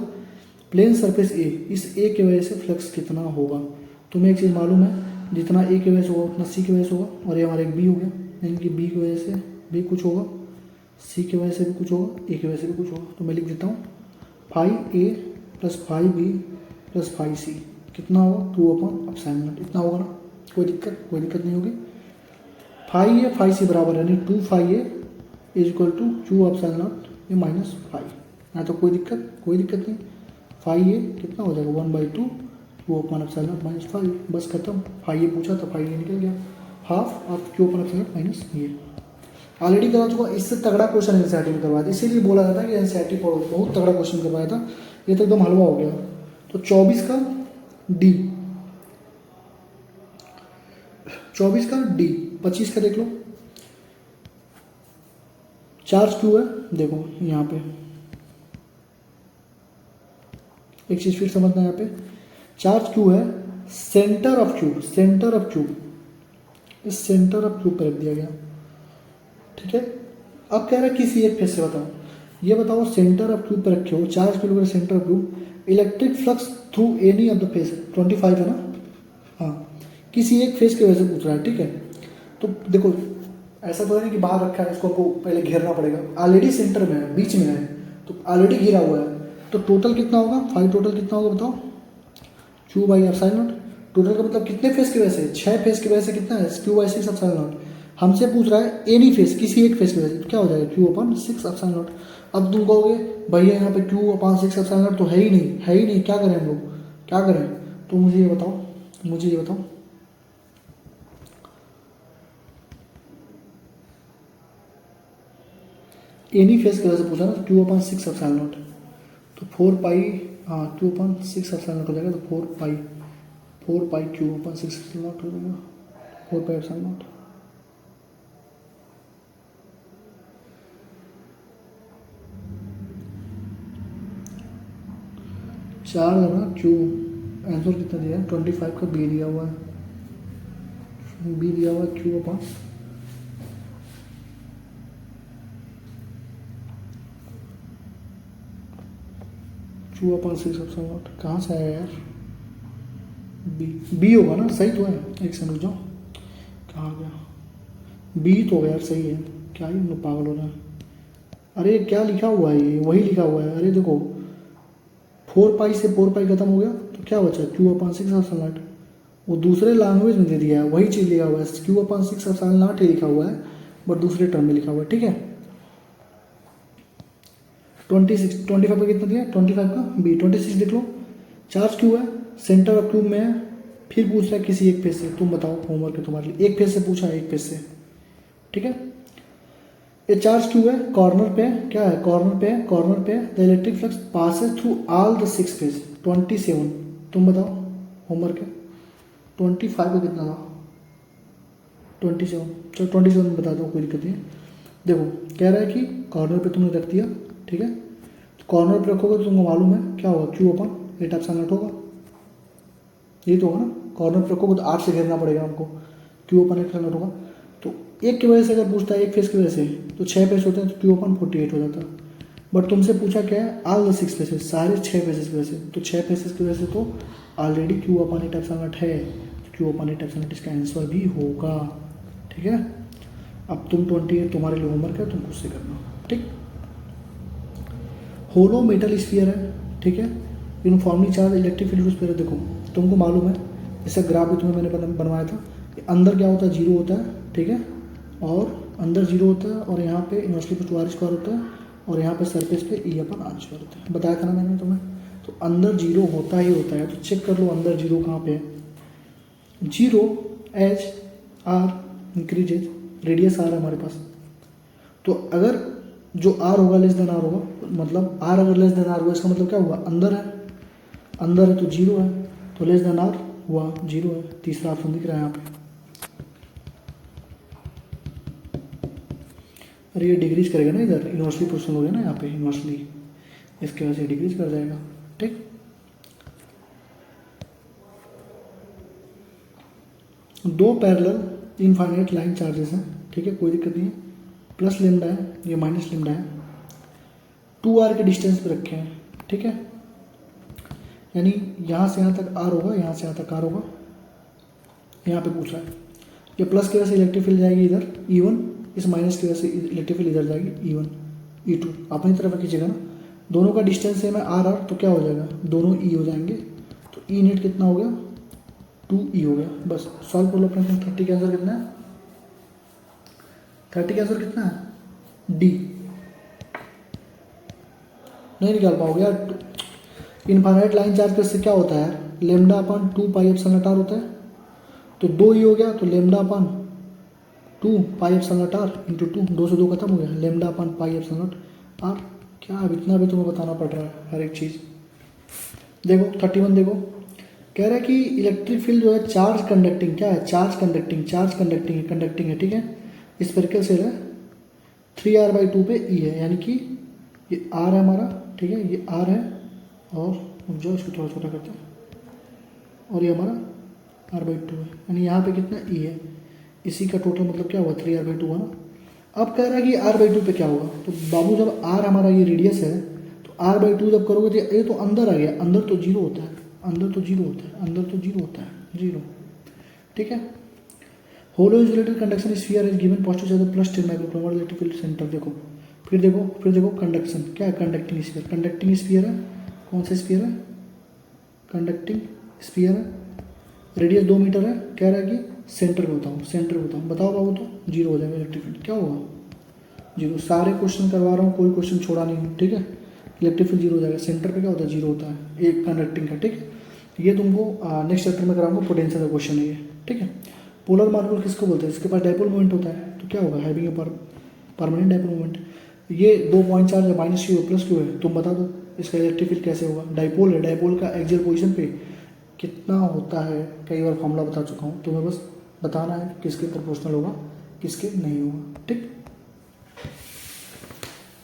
plane surface A, इस ए की वजह से फ्लक्स कितना होगा। तुम्हें एक चीज़ मालूम है, जितना ए की वजह से होगा उतना सी की वजह से होगा, और ये हमारा एक बी हो गया, यानी कि बी की वजह से भी कुछ होगा, सी की वजह से भी कुछ होगा, ए की वजह से भी कुछ होगा। तो मैं लिख देता हूँ 5A + 5B + 5C कितना होगा, 2/ε0 इतना होगा ना, कोई दिक्कत नहीं होगी। 5A 5C बराबर, यानी 2πA = Q/ε0 ये -5, यहाँ तो कोई दिक्कत नहीं। 5A कितना हो जाएगा, 1/2 Q/ε0 -5, बस खत्म। 5A पूछा था, 5A निकल गया, हाफ ऑफ Q/ε0 माइनस ये। ऑलरेडी करा चुका, इससे तगड़ा क्वेश्चन NCERT में करवाया था, इसीलिए बोला जाता है कि NCERT पढ़ो, बहुत तगड़ा क्वेश्चन करवाया था, ये तो एकदम हलवा हो गया। तो 24 का डी, 24 का डी, 25 का देख लो। चार्ज Q है, देखो यहाँ पे एक चीज फिर समझना, यहाँ पे चार्ज Q है, सेंटर ऑफ क्यूब, इस सेंटर ऑफ क्यूब पर रख दिया गया। ठीक है, अब कह रहा है किसी एक फेस से बताओ, ये बताओ सेंटर ऑफ क्यूब पर रखे हो, charge Q centre of cube, electric flux through any of the face, 25 है ना, हाँ, किसी एक फेस की वजह से पूछ रहा है। ठीक है, तो देखो ऐसा तो है नहीं कि बाहर रखा है, इसको आपको पहले घेरना पड़ेगा, ऑलरेडी सेंटर में है, बीच में है, तो ऑलरेडी घिरा हुआ है। तो टोटल कितना होगा, 5 टोटल कितना होगा बताओ, Q/ε0। टोटल का मतलब कितने फेस की वजह से, 6 फेस की वजह से कितना है, Q/6ε0। हमसे पूछ रहा है एनी फेस, किसी एक फेस की वजह से, तो क्या हो जाएगा, Q/6ε0। अब तुम कहोगे भैया यहाँ पे Q/6ε0 तो है ही नहीं, क्या करें हम लोग, क्या करें। तो मुझे ये बताओ एनी फेस की वजह से पूछा ना, तो Q/6ε0, तो 4π, हाँ Q/6ε0 हो जाएगा, तो 4π Q/6ε0 हो जाएगा, 4πε0। चार लगा Q, आंसर कितना दिया है, 25 का बी दिया हुआ है, Q/6ε0 कहाँ से आया यार, बी होगा ना, सही तो है, एक समझ जाओ कहाँ गया, बी तो यार सही है, क्या ही हम लोग पागल हो रहे हैं। अरे क्या लिखा हुआ है, ये वही लिखा हुआ है। अरे देखो 4 पाई से 4 पाई खत्म हो गया तो क्या बचा, क्यू अपन 6 एप्सिलॉन नॉट। वो दूसरे लैंग्वेज में दे दिया है, वही चीज़ लिखा हुआ है, क्यू अपन 6 एप्सिलॉन नॉट ही लिखा हुआ है, बट दूसरे टर्म में लिखा हुआ है। ठीक है 25 का कितना दिया, 25 का बी। 26 देख लो, चार्ज क्यू है, सेंटर ऑफ क्यूब में है, फिर पूछ रहा है किसी एक फेज से। तुम बताओ, होमवर्क है तुम्हारे लिए, एक फेज से पूछा है, एक फेज से। ठीक है ये चार्ज क्यू है, कॉर्नर पे क्या है, कॉर्नर पे है, कॉर्नर पे the electric flux passes through all the 6 phase. 27 तुम बताओ, होमवर्क है। 25 का कितना था, 27। चलो 27 बता दो, कोई दिक्कत नहीं है। देखो कह रहा है कि कॉर्नर पे तुमने रख दिया, ठीक है, कॉर्नर पे रखोगे तो तुमको मालूम है क्या होगा, क्यू अपन 8 एप्सिलॉन नॉट होगा, यही तो होगा ना। कॉर्नर पे रखोगे तो 8 से घेरना पड़ेगा हमको, क्यू अपन 8 एप्सिलॉन नॉट होगा। तो एक की वजह से अगर पूछता है, एक फेस की वजह से, तो 6 फेस होते हैं तो क्यू अपन 48 हो जाता। बट तुमसे पूछा क्या है, ऑल द 6 फेसेस, सारे 6 फेसेस की वजह से, तो 6 फेसेस की वजह से तो already queue upon 8 epsilon not है, तो क्यू अपन 8 एप्सिलॉन नॉट इसका आंसर भी होगा। ठीक है अब तुम 28 तुम्हारे लिए होमवर्क है, तुम खुद से करना। ठीक होलो मेटल स्फीयर है, ठीक है, uniformly charge electric field sphere है। देखो तुमको मालूम है, इसका ग्राफ भी तुम्हें मैंने बनवाया था कि अंदर क्या होता है, जीरो होता है, ठीक है, और अंदर जीरो होता है, और यहाँ पे इनवर्सली टू आर स्क्वायर होता है, और यहाँ पे सरफेस पे ई अपन आर स्क्वायर होता है। बताया था ना मैंने तुम्हें, तो अंदर जीरो होता ही होता है। तो चेक कर लो अंदर जीरो कहाँ पे है, zero H R increases, radius R है हमारे पास। तो अगर जो आर होगा लेस देन आर होगा, मतलब आर अगर लेस देन आर हुआ, इसका मतलब क्या हुआ, अंदर है, अंदर है तो जीरो है, तो लेस देन आर हुआ, जीरो है। तीसरा ऑप्शन दिख रहा है यहाँ पे। अरे ये डिक्रीज करेगा ना, इधर इनवर्सली पोर्शन हो गया ना यहाँ पे इनवर्सली, इसके वजह से डिक्रीज कर जाएगा। ठीक दो पैरेलल इनफाइनाइट लाइन चार्जेस हैं, ठीक है, कोई दिक्कत नहीं है। प्लस लेमडा है, ये माइनस लेमडा है, 2r के डिस्टेंस पे रखे हैं। ठीक है यानी यहाँ से यहाँ तक आर होगा, यहाँ से यहाँ तक आर होगा, यहाँ पे पूछ रहा है। ये प्लस की वजह से इलेक्ट्रिक फील्ड जाएगी इधर E1, इस माइनस की वजह से इलेक्ट्रिक फील्ड इधर जाएगी E1 E2। अपनी तरफ खींचेगा ना, दोनों का डिस्टेंस सेम है आर आर, तो क्या हो जाएगा, दोनों E हो जाएंगे। तो E नेट कितना हो गया, 2E हो गया। बस सॉल्व कर लो अपने। 30 का आंसर कितना है, 30 का आंसर कितना है, डी। नहीं निकाल पाओगे यार। इनफाइनाइट लाइन चार्ज करने से क्या होता है, lambda upon 2 pi epsilon not R होता है, तो 2E हो गया, तो lambda upon 2 pi epsilon not R into 2, 2 से 2 खत्म हो गया, lambda upon pi epsilon not R. क्या अब इतना भी तुम्हें बताना पड़ रहा है हर एक चीज़। देखो 31 देखो, कह रहा है कि इलेक्ट्रिक फील्ड जो है चार्ज कंडक्टिंग, क्या है, चार्ज कंडक्टिंग, चार्ज कंडक्टिंग है, कंडक्टिंग है, ठीक है। स्पेरिकल सेल है, 3r/2 पे E है, यानी कि ये R है हमारा, ठीक है, ये R है, और जो इसको थोड़ा छोटा करते हैं, और ये हमारा r/2 है, यानी यहाँ पे कितना E है, इसी का टोटल मतलब क्या हुआ, 3r/2 है ना। अब कह रहा है कि r/2 पे क्या होगा, तो बाबू जब r हमारा ये रेडियस है, तो r/2 जब करोगे तो ये तो अंदर आ गया, अंदर तो जीरो होता है, अंदर तो जीरो होता है, अंदर तो जीरो होता है, जीरो। ठीक है hollow insulated conduction sphere is given positive charge plus 10 microcoulomb electric field centre. देखो फिर देखो, फिर देखो कंडक्शन क्या है, कंडक्टिंग स्फीयर, कंडक्टिंग स्फीयर है, कौन सा स्फीयर है, कंडक्टिंग स्फीयर है, रेडियस 2 मीटर है। कह रहा है कि सेंटर पे बताओ, सेंटर पे बताओ, बताओ बाबू, तो जीरो हो जाएगा इलेक्ट्रिक फील्ड, क्या होगा, जीरो। सारे क्वेश्चन करवा रहा हूँ, कोई क्वेश्चन छोड़ा नहीं हूँ, ठीक है। इलेक्ट्रिक फील्ड जीरो हो जाएगा, सेंटर पे क्या होता है, जीरो होता है, एक कंडक्टिंग का। ठीक है ये तुमको नेक्स्ट चैप्टर में कराऊंगा, पोटेंशियल का क्वेश्चन है ये, ठीक है। पोलर मार्बल किसको बोलते हैं, इसके पास डायपोल मोमेंट होता है, तो क्या होगा, having a permanent dipole moment. ये 2 पॉइंट चार्ज है, माइनस क्यू है प्लस क्यू है, तुम बता दो इसका इलेक्ट्रिक फील्ड कैसे होगा। डायपोल है, डायपोल का एक्सियल पोजीशन पे कितना होता है, कई बार फॉर्मूला बता चुका हूँ, तुम्हें बस बताना है किसके प्रोपोर्शनल होगा, किसके नहीं होगा। ठीक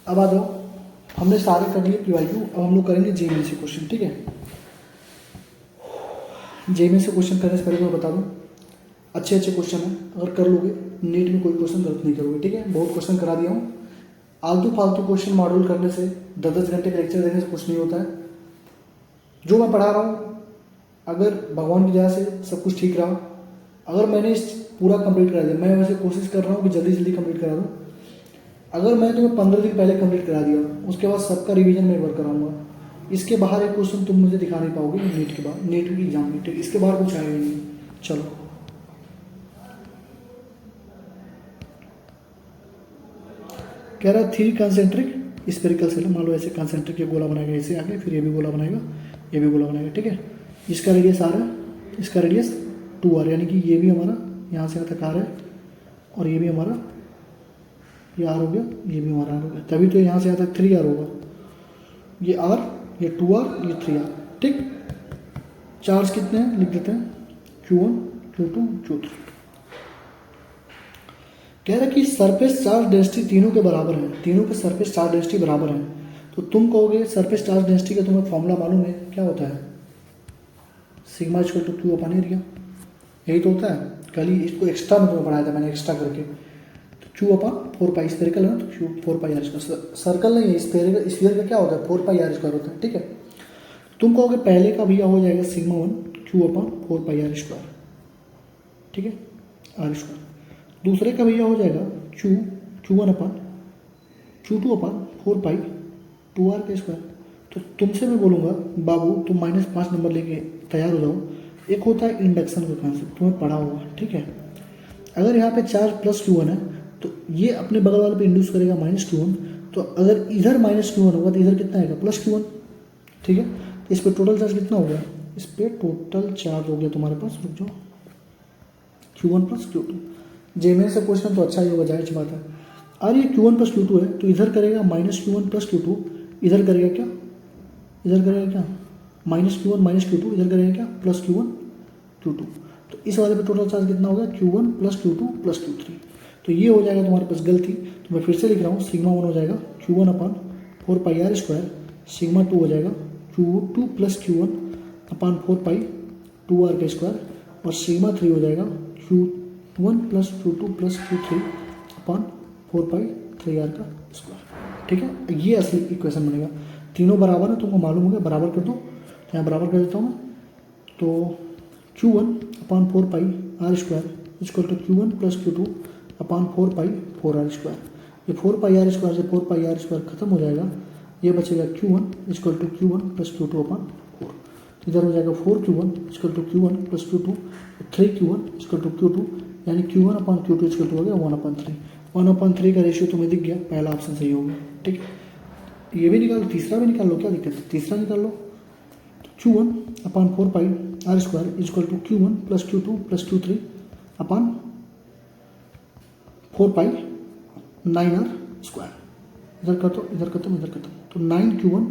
अब आ जाओ, हमने सारे कर लिए PYQ, अब हम लोग करेंगे JEE से क्वेश्चन, ठीक है। JEE से क्वेश्चन करने से पहले मैं बता दूँ, अच्छे अच्छे क्वेश्चन है, अगर कर लोगे नीट में कोई क्वेश्चन गलत नहीं करोगे, ठीक है। बहुत क्वेश्चन करा दिया हूँ, आलतू फालतू क्वेश्चन मॉड्यूल करने से, 10-10 घंटे का लेक्चर देने से कुछ नहीं होता है। जो मैं पढ़ा रहा हूँ, अगर भगवान की दया से सब कुछ ठीक रहा, अगर मैंने इस पूरा कंप्लीट करा दिया, मैं वैसे कोशिश कर रहा हूँ कि जल्दी जल्दी कंप्लीट करा दूँ, अगर मैं तुम्हें 15 दिन पहले कंप्लीट करा दिया, उसके बाद सबका रिवीजन मैं एक बार कराऊंगा, इसके बाहर एक क्वेश्चन तुम मुझे दिखा नहीं पाओगे नीट के बाद, नीट की एग्जाम में, ठीक, इसके बाहर कुछ आएगा ही नहीं। चलो कह रहा है 3 कंसेंट्रिक स्पेरिकल सेल, मान लो ऐसे कंसेंट्रिक ये गोला बनाएगा, ऐसे आगे, फिर ये भी गोला बनाएगा, ये भी गोला बनाएगा, ठीक है। इसका रेडियस आर है, इसका रेडियस 2r, यानी कि ये भी हमारा यहाँ से यहाँ तक आर है, और ये भी हमारा ये आर हो गया, ये भी हमारा आर हो गया, तभी तो यहाँ से यहाँ तक 3r होगा, ये आर, ये 2r, ये 3r, ठीक। चार्ज कितने हैं लिख देते हैं, Q1 Q2 Q3। कह रहा है कि सरफेस चार्ज डेंसिटी तीनों के बराबर है, तीनों के सरफेस चार्ज डेंसिटी बराबर है, तो तुम कहोगे सरफेस चार्ज डेंसिटी का तुम्हें फॉर्मूला मालूम है, क्या होता है, sigma equal to Q upon area, यही तो होता है। कल ही इसको एक्स्ट्रा में तुम्हें पढ़ाया था मैंने, एक्स्ट्रा करके, तो क्यू अपॉन 4 पाई, स्फेरिकल है ना, तो Q 4 pi R square, circle नहीं है, स्फीयर का क्या होता है 4 पाई आर स्क्वायर होता है, ठीक है। तुम कहोगे पहले का भैया हो जाएगा sigma 1 Q upon 4 pi R square, ठीक है, आर स्क्वायर। दूसरे का भैया हो जाएगा Q1 अपॉन Q2 अपॉन 4 पाई 2r का स्क्वायर। तो तुमसे मैं बोलूँगा बाबू तुम -5 नंबर लेके तैयार हो जाओ। एक होता है इंडक्शन का कॉन्सेप्ट, तुम्हें पढ़ा होगा, ठीक है। अगर यहाँ पे चार्ज प्लस Q1 है तो ये अपने बगल वाले पे इंड्यूस करेगा -Q1, तो अगर इधर -Q1 होगा तो इधर कितना आएगा +Q1, ठीक है। इस पर टोटल चार्ज कितना हो गया, इस पर टोटल चार्ज हो गया तुम्हारे पास, रुक जाओ, Q1 + Q2। जेमेन से क्वेश्चन तो अच्छा ही होगा, जाहिर सी बात है। और ये Q1 + Q2 है, तो इधर करेगा -Q1 + Q2, इधर करेगा क्या, इधर करेगा क्या -Q1 - Q2, इधर करेगा क्या +Q1 Q2। तो इस वाले पे टोटल चार्ज कितना होगा, Q1 + Q2 + Q3। तो ये हो जाएगा तुम्हारे पास गलती, तो मैं फिर से लिख रहा हूँ, सिग्मा 1 हो जाएगा Q1 upon 4 pi R square, sigma 2 हो जाएगा Q2 + Q1 अपॉन 4 पाई 2r का स्क्वायर, और सिग्मा 3 हो जाएगा Q1 + Q2 + Q3 अपॉन 4 पाई 3r का स्क्वायर, ठीक है। ये असली इक्वेशन बनेगा, तीनों बराबर है, तुमको मालूम होगा, बराबर कर दो, यहाँ बराबर कर देता हूँ मैं, तो Q1 upon 4 pi R square equal to Q1 + Q2 upon 4 pi 4r square. ये 4 पाई आर स्क्वायर से 4 पाई आर स्क्वायर खत्म हो जाएगा, ये बचेगा Q1 equal to Q1 + Q2 upon 4। इधर हो जाएगा 4Q1 equal to Q1 + Q2, 3Q1 equal to Q2, यानी Q1 upon Q2 equal to हो गया 1/3। 1/3 का रेशियो तुम्हें दिख गया, पहला ऑप्शन सही हो गया, ठीक है। ये भी निकाल लो, तीसरा भी निकाल लो, क्या दिक्कत है, तीसरा निकाल लो। Q1 upon 4 pi R square equal to Q1 + Q2 + Q3 upon 4 pi 9r square. इधर कर दो, इधर खत्म, इधर खत्म, तो 9Q1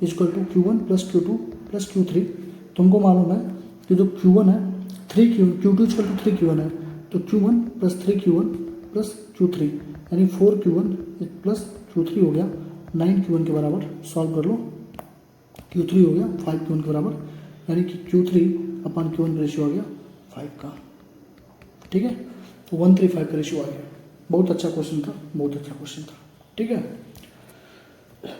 equal to Q1 + Q2 + Q3। तुमको मालूम है कि जो Q1 है 3Q2 इक्वल टू 3Q1 है, तो Q1 + 3Q1 + Q3, यानी 4Q1 + Q3 हो गया 9Q1 के बराबर। सॉल्व कर लो, Q3 हो गया 5Q1 के बराबर, यानी कि Q3 अपॉन Q1 का रेशियो आ गया 5 का, ठीक है। तो 135 का रेशियो आ गया। बहुत अच्छा क्वेश्चन था, बहुत अच्छा क्वेश्चन था, ठीक है।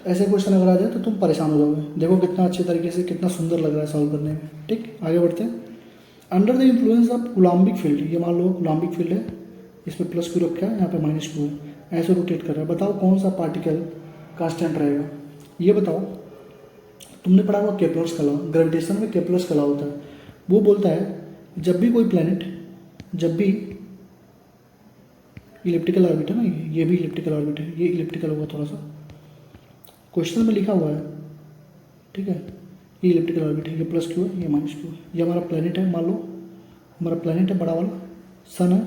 ऐसे क्वेश्चन अगर आ जाए तो तुम परेशान हो जाओगे। देखो कितना अच्छे तरीके से, कितना सुंदर लग रहा है सॉल्व करने में, ठीक। आगे बढ़ते हैं। Under the influence of Coulombic field, ये मान लो कूलम्बिक फील्ड है, इसमें +Q रखा है, यहाँ पे -Q है, ऐसे रोटेट कर रहा है। बताओ कौन सा पार्टिकल कांस्टेंट रहेगा, ये बताओ। तुमने पढ़ा हुआ केपलर्स का लॉ, ग्रेविटेशन में केपलर्स का लॉ होता है। वो बोलता है जब भी कोई प्लैनेट, जब भी इलिप्टिकल ऑर्बिट है ना, ये भी इलिप्टिकल ऑर्बिट है, ये इलिप्टिकल होगा थोड़ा सा, क्वेश्चन में लिखा हुआ है, ठीक है। ये इलिप्टिकल ऑर्बिट है, ये +Q है, ये -Q है। ये हमारा प्लैनेट है, मान लो हमारा प्लैनेट है बड़ा वाला, सन है,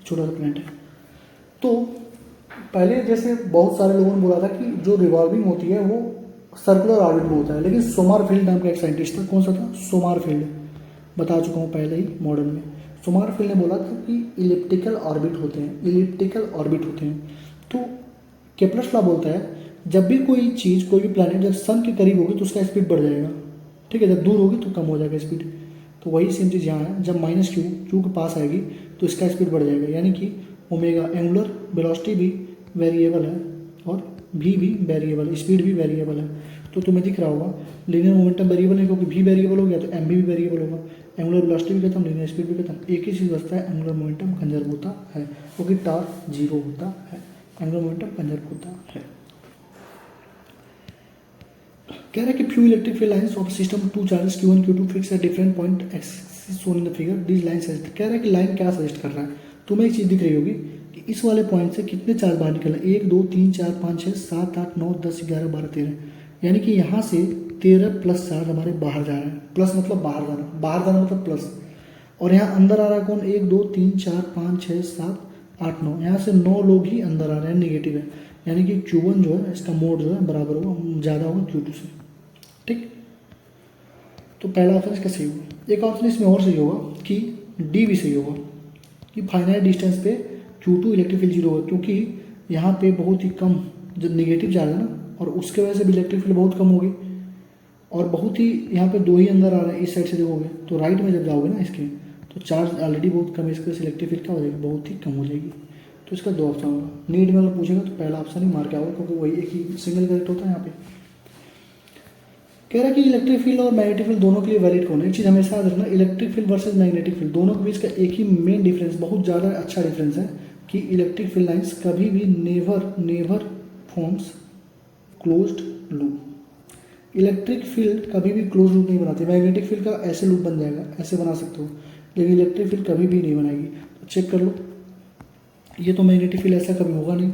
छोटा सा प्लैनेट है। तो पहले जैसे बहुत सारे लोगों ने बोला था कि जो रिवॉल्विंग होती है वो सर्कुलर ऑर्बिट में होता है, लेकिन सोमरफेल्ड नाम का एक साइंटिस्ट था, कौन सा था, सोमरफेल्ड, बता चुका हूँ पहले ही मॉडर्न में। सोमरफेल्ड ने बोला था कि इलिप्टिकल ऑर्बिट होते हैं, इलिप्टिकल ऑर्बिट होते हैं। तो केपलर्स लॉ बोलता है जब भी कोई चीज़, कोई भी प्लैनेट जब सन के करीब होगी तो उसका स्पीड बढ़ जाएगा, ठीक है, जब दूर होगी तो कम हो जाएगा स्पीड। तो वही सेम चीज़ यहाँ है, जब -Q के पास आएगी तो इसका स्पीड बढ़ जाएगा, यानी कि ओमेगा एंगुलर वेलोसिटी भी वेरिएबल है और भी वेरिएबल है, स्पीड भी वेरिएबल है। तो तुम्हें दिख रहा होगा लीनियर मोमेंटम वेरिएबल है, क्योंकि भी वेरिएबल हो गया तो एम भी वेरिएबल होगा, एंगुलर वेलोसिटी भी खत्म, लीनियर स्पीड भी खत्म। एक ही चीज़ बचता है, एंगुलर मोमेंटम कंजर्व होता है, क्योंकि टॉर्क 0 होता है। एंगुलर मोमेंटम कंजर्व होता है। कह रहा है कि few electric field lines of system two charges Q1 Q2 fix at different point x shown in the figure this line suggest. कह रहा है कि लाइन क्या सजेस्ट कर रहा है, तुम्हें एक चीज़ दिख रही होगी कि इस वाले पॉइंट से कितने चार्ज बाहर निकल रहे हैं, 1 2 3 4 5 6 7 8 9 10 11 12 13, यानी कि यहाँ से 13 प्लस चार्ज हमारे बाहर जा रहे हैं। प्लस मतलब बाहर जाना, बाहर जाना मतलब प्लस। और यहाँ अंदर आ रहा है कौन, 1 2 3 4 5 6 7 8 9, यहाँ से 9 लोग ही अंदर आ रहे हैं, नेगेटिव है, यानी कि Q1 जो है इसका मोड जो है बराबर होगा, ज़्यादा होगा Q2 से। ठीक, तो पहला ऑप्शन इसका सही होगा। एक ऑप्शन इसमें और सही होगा कि डी भी सही होगा कि फाइनाइट डिस्टेंस पे Q2 इलेक्ट्रिक फील्ड 0 होगा, क्योंकि यहाँ पे बहुत ही कम जो नेगेटिव चार्ज है ना, और उसके वजह से भी इलेक्ट्रिक फील्ड बहुत कम होगी, और बहुत ही यहाँ पे 2 ही अंदर आ रहे हैं, इस साइड से देखोगे तो राइट में जब जाओगे ना इसके, तो चार्ज ऑलरेडी बहुत कम है, इसके वजह से इलेक्ट्रिक फील्ड क्या हो जाएगी, बहुत ही कम हो जाएगी। तो इसका 2 ऑप्शन होगा। नीट में अगर पूछेगा तो पहला ऑप्शन ही मार के आओगे, क्योंकि वही एक ही सिंगल करेक्ट होता है यहाँ पे। कह रहा है कि इलेक्ट्रिक फील्ड और मैग्नेटिक फील्ड दोनों के लिए वैलिड कौन है। एक चीज़ हमेशा याद रखना, electric field versus magnetic field दोनों के बीच का एक ही मेन डिफरेंस, बहुत ज़्यादा अच्छा डिफरेंस है कि इलेक्ट्रिक फील्ड लाइंस कभी भी never forms closed loop. Electric field कभी भी क्लोज लूप नहीं बनाती। मैग्नेटिक फील्ड का ऐसे लूप बन जाएगा, ऐसे बना सकते हो, लेकिन इलेक्ट्रिक फील्ड कभी भी नहीं बनाएगी। तो चेक कर लो, ये तो मैग्नेटिक फील्ड ऐसा कभी होगा नहीं,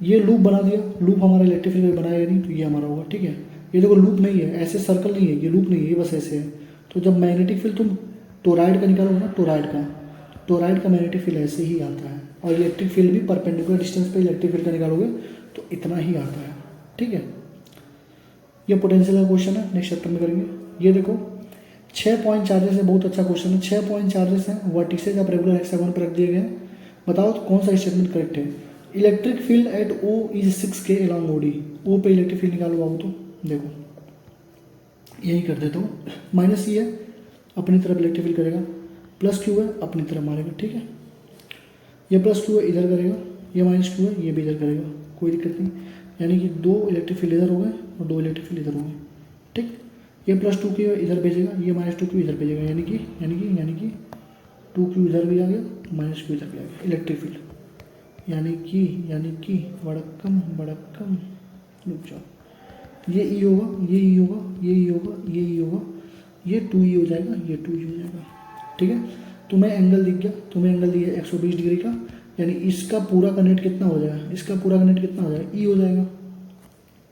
ये लूप बना दिया, लूप हमारा इलेक्ट्रिक फील्ड बनाएगा नहीं, तो ये हमारा होगा। ठीक है, ये देखो लूप नहीं है, ऐसे सर्कल नहीं है, ये लूप नहीं है, ये बस ऐसे है। तो जब मैग्नेटिक फील्ड तुम टोराइड का निकालोगे ना, टोराइड का मैग्नेटिक फील्ड ऐसे ही आता है, और इलेक्ट्रिक फील्ड भी परपेंडिकुलर डिस्टेंस पे इलेक्ट्रिक फील्ड का निकालोगे तो इतना ही आता है। ठीक है, ये पोटेंशियल का क्वेश्चन है, नेक्स्ट चैप्टर में करेंगे। ये देखो 6 पॉइंट चार्जेस है, बहुत अच्छा क्वेश्चन है। 6 पॉइंट चार्जेस हैं, वर्टिसेज आप रेगुलर हेक्सागोन पर रख दिए गए हैं। बताओ तो कौन सा स्टेटमेंट करेक्ट है। Electric field at O is 6K along OD। O पे इलेक्ट्रिक फील्ड निकालो बाबू, तो देखो यही कर देता हूँ। माइनस E है, अपनी तरफ इलेक्ट्रिक फील्ड करेगा, प्लस Q है, अपनी तरफ मारेगा। ठीक है, ये प्लस Q है, इधर करेगा, ये माइनस Q है, ये भी इधर करेगा, कोई दिक्कत नहीं। यानी कि 2 इलेक्ट्रिक फील्ड इधर हो गए और 2 इलेक्ट्रिक फील्ड इधर हो गए। ठीक, ये प्लस 2Q इधर भेजेगा, ये माइनस 2Q इधर भेजेगा, यानी कि 2Q इधर भी आ गया, माइनस Q इधर भी आ गया इलेक्ट्रिक फील्ड। यानी कि बड़कम रुक जाओ, ये E होगा, ये E होगा, ये E होगा, ये E होगा, ये 2E हो जाएगा, ये 2E हो जाएगा। ठीक है, तुम्हें एंगल दिख गया, तुम्हें एंगल दिया 120 डिग्री का, यानी इसका पूरा का नेट कितना हो जाएगा, इसका पूरा का नेट कितना हो जाएगा, E हो जाएगा।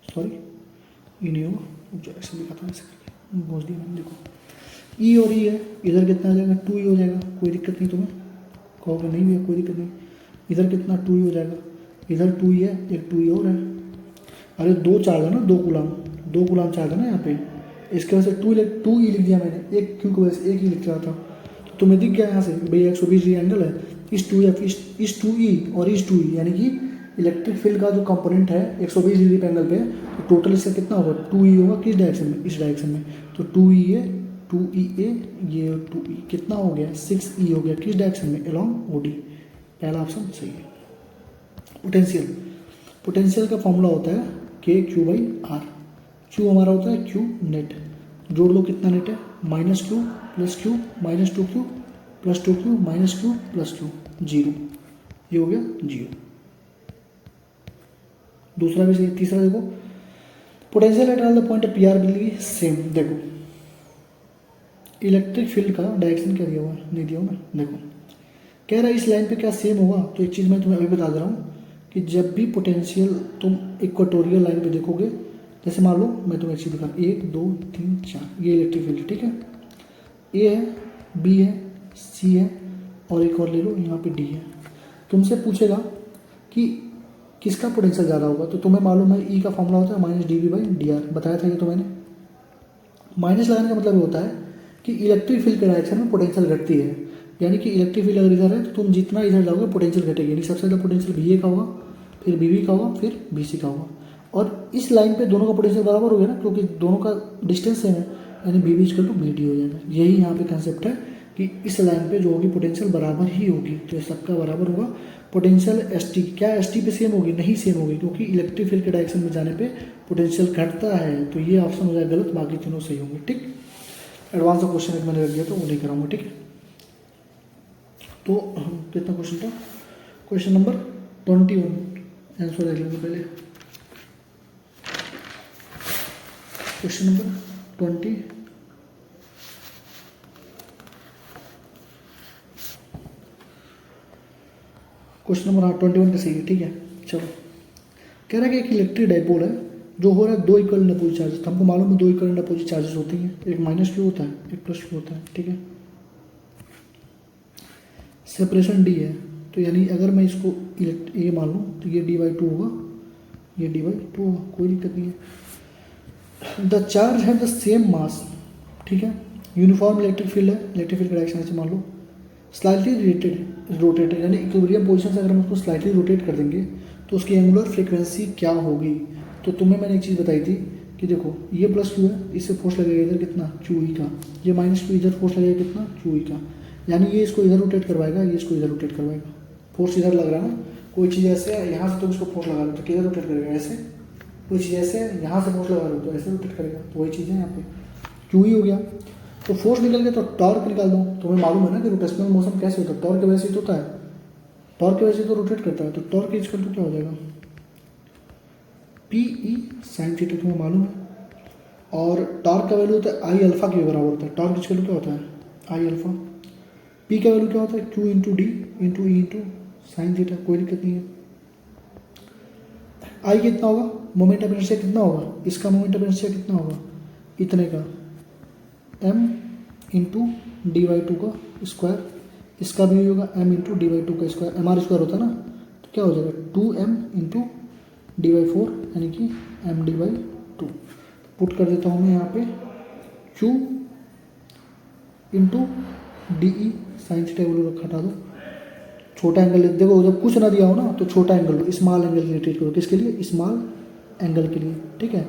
सॉरी E नहीं होगा, रुक जाओ, ऐसे लिखा था, ऐसे करके पहुँच दिया मैंने। देखो E और E है, इधर कितना आ जाएगा, 2E हो जाएगा, कोई दिक्कत नहीं। तुम्हें कहोगे नहीं भैया कोई दिक्कत नहीं, इधर कितना 2E हो जाएगा, इधर 2E है, एक 2E और है। अरे 2 चार्ज है ना, 2 कूलाम चार्ज है ना यहाँ पे, इसके वजह से 2E लिख दिया मैंने, एक Q की वजह से एक ही लिख रहा था। तो तुम्हें दिख गया यहाँ से भैया 120 डिग्री एंगल है, इस 2F इस 2E और इस 2E, यानी कि इलेक्ट्रिक फील्ड का जो कंपोनेंट है 120 डिग्री पे एंगल पे, तो टोटल इसका कितना होगा, 2E होगा, किस डायरेक्शन में, इस डायरेक्शन में। तो 2E है, 2EA, ये 2E कितना हो गया, 6E हो गया, किस डायरेक्शन में, अलॉन्ग OD। पहला ऑप्शन सही है। पोटेंशियल का फॉर्मूला होता है KQ/R। Q हमारा होता है Q नेट, जोड़ लो कितना नेट है, -Q + Q -2Q + 2Q -Q + Q 0, ये हो गया 0। दूसरा भी सही। तीसरा देखो, potential at all the point of PR will be same. देखो इलेक्ट्रिक फील्ड का डायरेक्शन क्या दिया हुआ है, नहीं दिया हुआ ना, देखो कह रहा है इस लाइन पे क्या सेम होगा। तो एक चीज़ मैं तुम्हें अभी बता दे रहा हूँ कि जब भी पोटेंशियल तुम इक्वेटोरियल लाइन पे देखोगे, जैसे मान लो मैं तुम्हें एक चीज़ दिखा, 1 2 3 4 ये इलेक्ट्रिक फील्ड, ठीक है, A है, B है, C है, और एक और ले लो यहाँ पे D है। तुमसे पूछेगा कि किसका पोटेंशियल ज़्यादा होगा, तो तुम्हें मालूम है E का फॉर्मूला होता है -dV/dr, बताया था ये तो मैंने। माइनस लगाने का मतलब ये होता है कि इलेक्ट्रिक फील्ड के डायरेक्शन में पोटेंशियल घटती है, यानी कि इलेक्ट्रिक फील्ड अगर इधर है तो तुम जितना इधर जाओगे पोटेंशियल घटेगी, यानी सबसे ज़्यादा पोटेंशियल VA का होगा, फिर BB का होगा, फिर BC का होगा। और इस लाइन पे दोनों का पोटेंशियल बराबर हो गया ना, क्योंकि दोनों का डिस्टेंस सेम है, यानी BB = BD हो जाएगा। यही यहाँ पे कंसेप्ट है कि इस लाइन पे जो होगी पोटेंशियल बराबर ही होगी, तो सबका बराबर होगा। पोटेंशियल ST क्या ST पे सेम होगी, नहीं सेम होगी, क्योंकि इलेक्ट्रिक फील्ड के डायरेक्शन में जाने पे पोटेंशियल घटता है। तो ये ऑप्शन हो जाएगा गलत, बाकी तीनों सही होंगे। ठीक, एडवांस का क्वेश्चन एक मैंने रख दिया तो वो नहीं कराऊंगा। ठीक है, तो कितना क्वेश्चन था, क्वेश्चन नंबर 21, आंसर देख लेंगे पहले। क्वेश्चन नंबर 20, क्वेश्चन नंबर 21 का सही है, ठीक है। चलो, कह रहा है कि एक इलेक्ट्रिक डाइपोल है जो हो रहा है 2 इक्वल अपोजिट चार्जेस। हमको मालूम है 2 इक्वल अपोजिट चार्जेस होती हैं, एक माइनस क्यू होता है, एक प्लस क्यू होता है, ठीक है। सेपरेशन डी है, तो यानी अगर मैं इसको ये मान लूँ तो ये d/2 होगा, ये d/2 होगा, कोई दिक्कत नहीं है। द चार्ज है द सेम मास, ठीक है। यूनिफॉर्म इलेक्ट्रिक फील्ड है, इलेक्ट्रिक फील्ड का डायरेक्शन ऐसे मान लो, स्लाइटली रोटेटेड यानी इक्विलिब्रियम पोजीशन से अगर हम उसको स्लाइटली रोटेट कर देंगे तो उसकी एंगुलर फ्रीक्वेंसी क्या होगी। तो तुम्हें मैंने एक चीज़ बताई थी कि देखो ये प्लस क्यू है, इससे फोर्स लगेगा इधर कितना क्यू ई का, ये माइनस क्यू इधर फोर्स लगेगा कितना क्यू ई का, यानी ये इसको इधर रोटेट करवाएगा, ये इसको इधर रोटेट करवाएगा। फोर्स इधर लग रहा है ना, कोई चीज़ ऐसे है यहाँ से तुम इसको फोर्स लगा रहे हो तो किधर रोटेट करेगा, ऐसे। कोई चीज़ ऐसे है यहाँ से फोर्स लगा रहे हो तो ऐसे रोटेट करेगा, तो वही चीज़ है यहाँ पे क्यू ई हो गया। तो फोर्स निकल गया तो टॉर्क निकाल दो। तुम्हें मालूम है ना कि रोटेशनल मोशन कैसे होता है, टॉर्क की वजह से तो होता है, टॉर्क की वजह से तो रोटेट करता है। तो टॉर्क इज इक्वल टू क्या हो जाएगा, पी ई साइन थीटा, तुम्हें मालूम है। और टॉर्क का वैल्यू होता है आई अल्फा के बराबर होता है। टॉर्क इज इक्वल टू क्या होता है, आई अल्फा। पी का वैल्यू क्या होता है, Q into D into E into sine theta, कोई दिक्कत नहीं है। आई कितना होगा, मोमेंट ऑफ इनर्शिया कितना होगा, इसका मोमेंट ऑफ इनर्शिया कितना होगा, इतने का m इंटू d/2 का स्क्वायर, इसका भी होगा m इंटू d/2 का स्क्वायर, mr स्क्वायर होता है ना, तो क्या हो जाएगा 2m इंटू d/4 यानी कि md/2। पुट कर देता हूँ मैं यहाँ पे q into D E sine theta value हटा दो, छोटा एंगल देखो, जब कुछ ना दिया हो ना तो छोटा एंगल लो, स्मॉल एंगल की ट्रीट करो, किसके लिए, स्मॉल एंगल के लिए, ठीक है।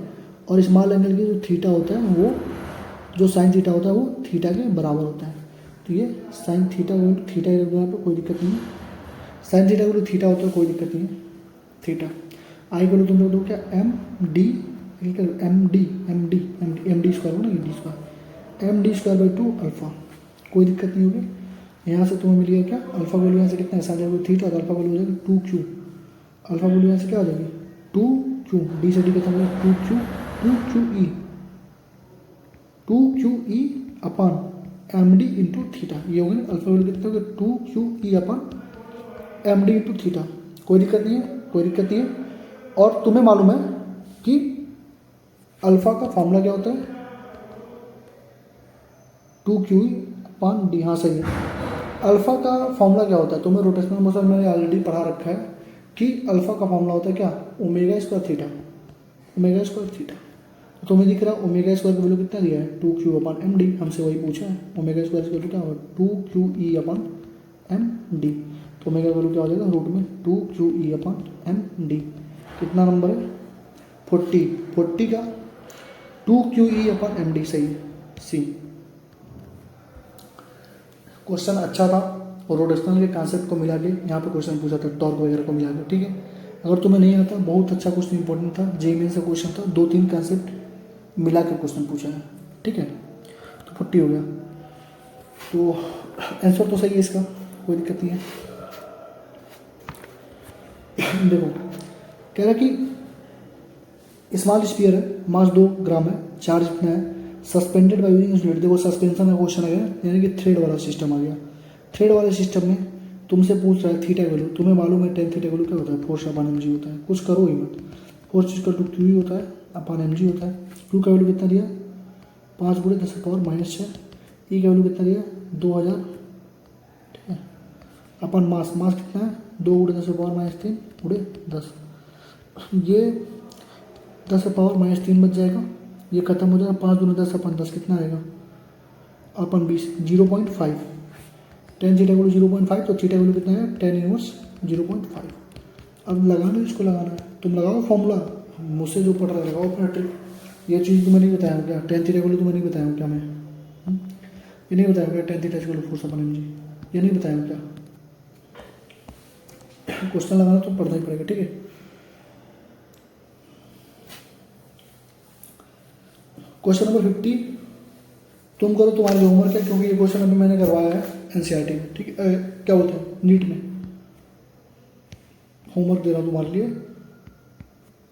और स्मॉल एंगल की जो थीटा होता है वो, जो साइन थीटा होता है वो थीटा के बराबर होता है। तो ये साइन थीटा थीटा यहाँ पर कोई दिक्कत नहीं है, साइन थीटा को थीटा होता है, कोई दिक्कत नहीं है। थीटा आई को तुम लोग दो क्या, एम डी स्क्वायर हो ना, ये D square, M D square by 2 alpha, कोई दिक्कत नहीं होगी। यहाँ से तुम्हें मिल गया क्या, अल्फा वैल्यू यहाँ से कितना है, साइन थीटा, तो अल्फा वैल्यू हो जाएगी 2q, अल्फा वैल्यू यहाँ से क्या हो जाएगी 2q, डी से डी कितना हो जाएगा 2qe upon M D into theta, ये हो गया अल्फा वैल्यू कितना होगा 2qe upon M D into theta, कोई दिक्कत नहीं है, कोई दिक्कत नहीं है। और तुम्हें मालूम है कि अल्फा का फॉर्मूला क्या होता है, 2qe अपॉन डी, हाँ सही है। अल्फा का फॉर्मूला क्या होता है, तुम्हें रोटेशनल मोशन मैंने ऑलरेडी पढ़ा रखा है कि अल्फा का फॉर्मूला होता है क्या, omega square theta, omega square theta. तो तुम्हें दिख रहा है ओमेगा स्क्वायर का वैल्यू कितना दिया है 2q अपॉन एम डी, हमसे वही पूछा है, ओमेगा स्क्वायर का वैल्यू क्या होगा 2qe अपॉन एम डी, तो ओमेगा का वैल्यू क्या हो जाएगा रूट में 2qe अपॉन एम डी। कितना नंबर है 40 का 2qe अपॉन एम डी, सही है सी। क्वेश्चन अच्छा था और रोटेशनल के कॉन्सेप्ट को मिला के यहाँ पे क्वेश्चन पूछा था, टॉर्क वगैरह को मिला के, ठीक है। अगर तुम्हें नहीं आता, बहुत अच्छा क्वेश्चन इंपॉर्टेंट था, जेईई से क्वेश्चन था, 2-3 कॉन्सेप्ट मिला कर क्वेश्चन पूछा है, ठीक है। तो 40 हो गया, तो आंसर तो सही है इसका, कोई दिक्कत नहीं है। देखो कह रहा कि स्मॉल स्फीयर है, मास 2 ग्राम है, चार्ज इतना है, सस्पेंडेड बाय यूजिंग फ्लूइड। देखो सस्पेंशन का क्वेश्चन आ गया, यानी कि थ्रेड वाला सिस्टम आ गया। थ्रेड वाले सिस्टम में तुमसे पूछ रहा है थीटा वैल्यू, तुम्हें मालूम है टेन थीटा वैल्यू क्या होता है, फोर्स अपॉन एम जी होता है, कुछ करो ही मत, फोर्स इक्वल टू क्यू होता है अपॉन एम जी होता है। क्यू का वैल्यू कितना दिया 5 × 10⁻⁻⁶, ई का वैल्यू कितना दिया 2000, ठीक है, अपन मास कितना है 2 × 10⁻³ × 10, ये 10⁻³ बच जाएगा, ये खत्म हो जाएगा, 5 × 10 अपन 10 कितना आएगा अपन 20, 0.5, टेन थीटा वैल्यू 0.5, तो थीटा वैल्यू कितना है 10⁻⁵। अब लगाना इसको, लगाना है, तुम लगाओ फॉर्मूला, मुझसे जो पढ़ रहा है लगाओ अपना ट्रिक। ये चीज़ तुम्हें नहीं बताया क्या, टेन थीटा वैल्यू तुम्हें नहीं बताया क्या मैं, ये नहीं बताया क्या tan theta value force upon M G, ये नहीं बताया क्या। क्वेश्चन लगाना तो पढ़ना ही पड़ेगा, ठीक है। क्वेश्चन नंबर 50 तुम करो, तुम्हारे होमवर्क है, क्योंकि ये क्वेश्चन अभी मैंने करवाया है एनसीईआरटी में, ठीक है, क्या बोलते हैं नीट में, होमवर्क दे रहा हूँ तुम्हारे लिए।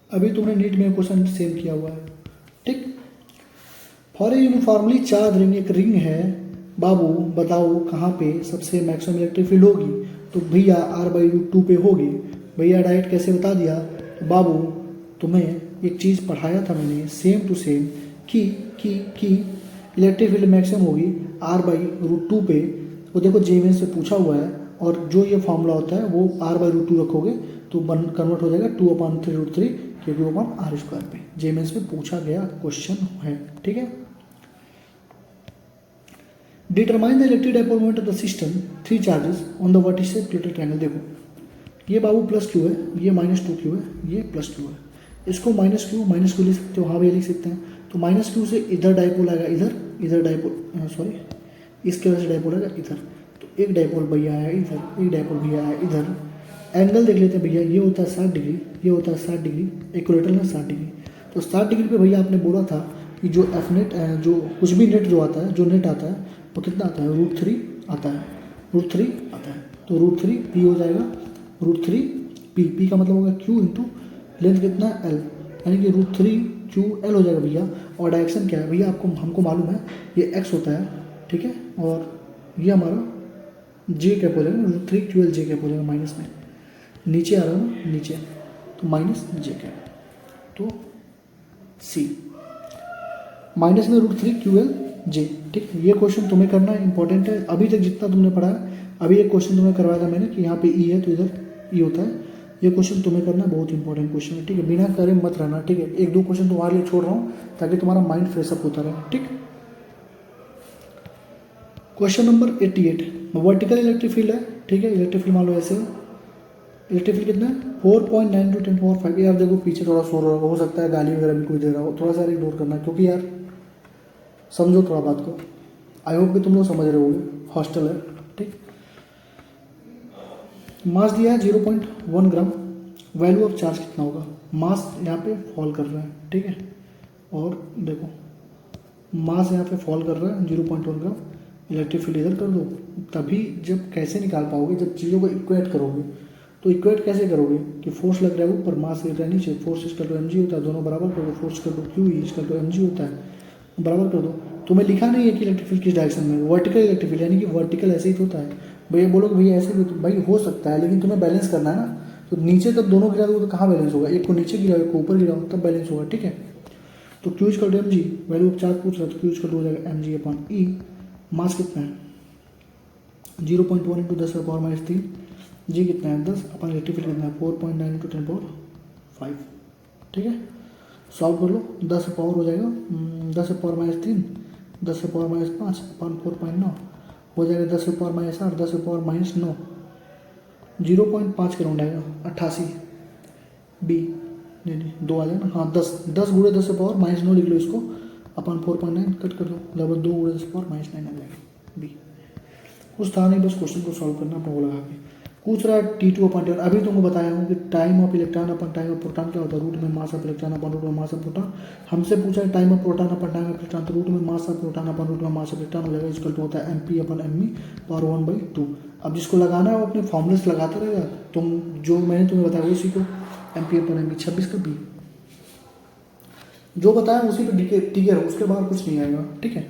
अभी तुमने नीट में क्वेश्चन सेम किया हुआ है, ठीक। For a uniformly charge ring, एक रिंग है, बाबू बताओ कहाँ पे सबसे मैक्सिमम इलेक्ट्रिक फील्ड होगी, तो भैया R/√2 पे होगी। भैया डायरेक्ट कैसे बता दिया, तो बाबू तुम्हें एक चीज़ पढ़ाया था मैंने सेम टू सेम कि इलेक्ट्रिक फील्ड मैक्सिमम होगी R/√2 पे। वो देखो जेमेन से पूछा हुआ है, और जो ये फॉर्मूला होता है वो R/√2 रखोगे तो कन्वर्ट हो जाएगा 2/3√3 Q/R² पे। जेमेंस में पूछा गया क्वेश्चन है, ठीक है। Determine the electric dipole moment of the system, 3 charges on the vertices equator triangle. देखो ये बाबू +Q है, ये -2Q है, ये +Q है। इसको -Q लिख सकते हो, हाँ भैया लिख सकते हैं। तो -Q से इधर डाइपोल आएगा, इधर डाइपोल, सॉरी इसके वजह से डाइपोल आएगा इधर। तो एक डाइपोल भैया आया इधर, एक डाइपोल भैया आया इधर। एंगल देख लेते हैं भैया, ये होता है 60 डिग्री, ये होता है 60 डिग्री, इक्वेटर में 60 डिग्री। तो 60 डिग्री पे भैया आपने बोला था कि जो एफ नेट, जो कुछ भी नेट जो आता है, जो नेट आता है वो कितना आता है, √3 आता है, √3 आता है। तो √3 P हो जाएगा, √3 P का मतलब होगा Q इंटू लेंथ कितना L, यानी कि √3 QL हो जाएगा भैया। और डायरेक्शन क्या है भैया, हमको मालूम है ये x होता है, ठीक है। और ये हमारा J कैप हो जाएगा, √3 QL J कैप हो जाएगा, माइनस में नीचे आ रहा है ना, नीचे, तो -J कैप। तो C माइनस में √3 QL J, ठीक है। ये क्वेश्चन तुम्हें करना इंपॉर्टेंट है। अभी तक जितना तुमने पढ़ा है, अभी एक क्वेश्चन तुम्हें करवाया था मैंने कि यहाँ पे E है तो इधर E होता है। ये क्वेश्चन तुम्हें करना बहुत इंपॉर्टेंट क्वेश्चन है, ठीक है। बिना करे मत रहना, ठीक है। 1-2 क्वेश्चन तुम्हारे लिए छोड़ रहा हूँ ताकि तुम्हारा माइंड फ्रेशअप होता रहे, ठीक। Question number 88, vertical electric field है, ठीक है। इलेक्ट्रिक फील्ड मान लो ऐसे, इलेक्ट्रिक फील्ड कितना है 4.9 × 10⁵। यार देखो पीछे थोड़ा शोर हो सकता है, गाली वगैरह भी कोई दे रहा हो, थोड़ा सा इग्नोर करना, क्योंकि यार समझो थोड़ा बात को। आई होप कि तुम लोग समझ रहे होगे, हॉस्टल है, ठीक। मास दिया है 0.1 ग्राम, वैल्यू ऑफ चार्ज कितना होगा। मास यहाँ पे फॉल कर रहा है, ठीक है। और देखो मास यहाँ पे फॉल कर रहा है 0.1 ग्राम, इलेक्ट्रिक फील्ड इधर कर दो। तभी जब कैसे निकाल पाओगे, जब चीज़ों को इक्वेट करोगे। तो इक्वेट कैसे करोगे कि फोर्स लग रहा है ऊपर, मास गिर रहा है नीचे, फोर्स mg होता है, दोनों बराबर कर दो, फोर्स कर दो Q mg होता है, बराबर कर दो। तुम्हें लिखा नहीं है कि इलेक्ट्रिक फील्ड किस डायरेक्शन में, वर्टिकल इलेक्ट्रिक फील्ड, यानी कि वर्टिकल ऐसे ही होता है। भैया बोलोगे भैया ऐसे भी, भाई हो सकता है, लेकिन तुम्हें बैलेंस करना है ना। तो नीचे तक दोनों गिरा दो तो कहाँ बैलेंस होगा, एक को नीचे गिराओ, एक को ऊपर गिराओ, तब बैलेंस होगा, ठीक है। तो Q mg, value of charge पूछ रहा है, तो Q हो जाएगा mg/E। मास कितना है 0.1 × 10⁻³ जी कितना है 10, अपन इलेक्ट्रिक फील्ड कितना है 4.9 × 10⁵, ठीक है। सॉल्व कर लो, 10 पावर हो जाएगा 10⁻³ 10⁻5 अपन 4.9 हो जाएगा 10⁻8 10⁻9, 0.5 के राउंड आएगा 88 बी, नहीं 2 आ जाएगा, हाँ 10 × 10⁻9 लिख लो इसको, अपन 4.9 कट कर दो, लगभग 2 × 10⁻9 आ जाएगा बी। कुछ था नहीं, बस क्वेश्चन को सॉल्व करना अपना वो लगा के। पूछ रहा है T2/10। अभी तुमको बताया हूँ कि time of electron upon time of proton क्या होता है, रूट में mass of electron upon root में मास ऑफ प्रोटॉन। हमसे पूछा है time of proton upon time of electron, तो रूट में mass of proton upon root में मास ऑफ इलेक्ट्रॉन हो जाएगा, इक्वल टू होता है mp/me पावर 1/2। अब जिसको लगाना है वो अपने फॉर्मूले से लगाता रहेगा। तुम जो मैंने तुम्हें बताया उसी को, mp/me 26 का बी, जो बताया उसी पे टिके रहो, उसके बाद कुछ नहीं आएगा, ठीक है।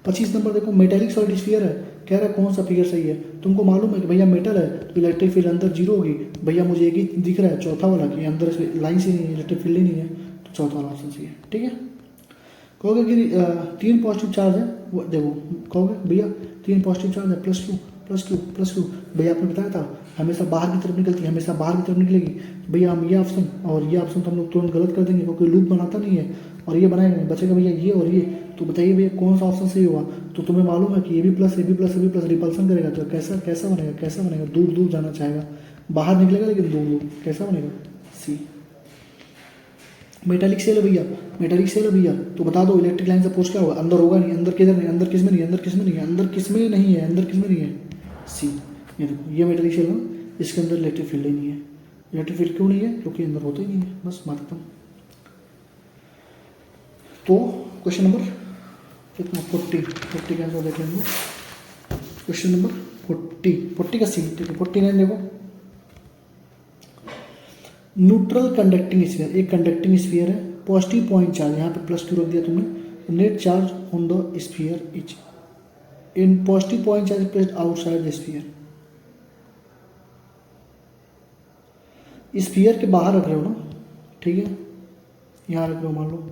25 नंबर देखो, मेटेलिक सॉलिड स्फीयर है, कह रहा है कौन सा फिगर सही है। तुमको मालूम है कि भैया मेटल है तो इलेक्ट्रिक फील्ड अंदर 0 होगी। भैया मुझे एक ही दिख रहा है चौथा वाला कि अंदर लाइन से नहीं है, इलेक्ट्रिक फील्ड ही नहीं है, तो चौथा वाला ऑप्शन सही है, ठीक है। कहोगे कि 3 पॉजिटिव चार्ज है, वो देखो कहोगे भैया 3 पॉजिटिव चार्ज है, +Q भैया आपने बताया था हमेशा बाहर की तरफ निकलती है, हमेशा बाहर की तरफ निकलेगी। भैया हम ये ऑप्शन और ये ऑप्शन तो हम लोग तुरंत गलत कर देंगे, क्योंकि लूप बनाता नहीं है और ये बनाएगा नहीं, बचेगा भैया ये और ये। तो बताइए भैया कौन सा ऑप्शन सही होगा। तो तुम्हें मालूम है कि ये भी प्लस रिपल्सन करेगा, तो कैसा बनेगा, दूर जाना चाहेगा, बाहर निकलेगा लेकिन दूर, कैसा बनेगा सी। मेटालिक सेल है भैया, तो बता दो इलेक्ट्रिक लाइन से पोस्ट क्या होगा, अंदर होगा नहीं, अंदर किधर नहीं, अंदर किसमें नहीं है, सी। ये देखो ये मेटालिक सेल है, इसके अंदर इलेक्ट्रिक फील्ड ही नहीं है। इलेक्ट्रिक फील्ड क्यों नहीं है, क्योंकि अंदर होता ही नहीं है, बस बात खत्म। तो क्वेश्चन नंबर कितना 40 का आंसर देख लेंगे। क्वेश्चन नंबर 40 का सी, ठीक है। 49 देखो, न्यूट्रल कंडक्टिंग स्फीयर, एक कंडक्टिंग स्फीयर है, पॉजिटिव पॉइंट चार्ज, यहाँ पे प्लस क्यू रख दिया तुमने, net charge on the sphere is in positive point charge placed outside the sphere. Sphere के बाहर रख रहे हो ना, ठीक है, यहाँ रख रहे हो, मान लो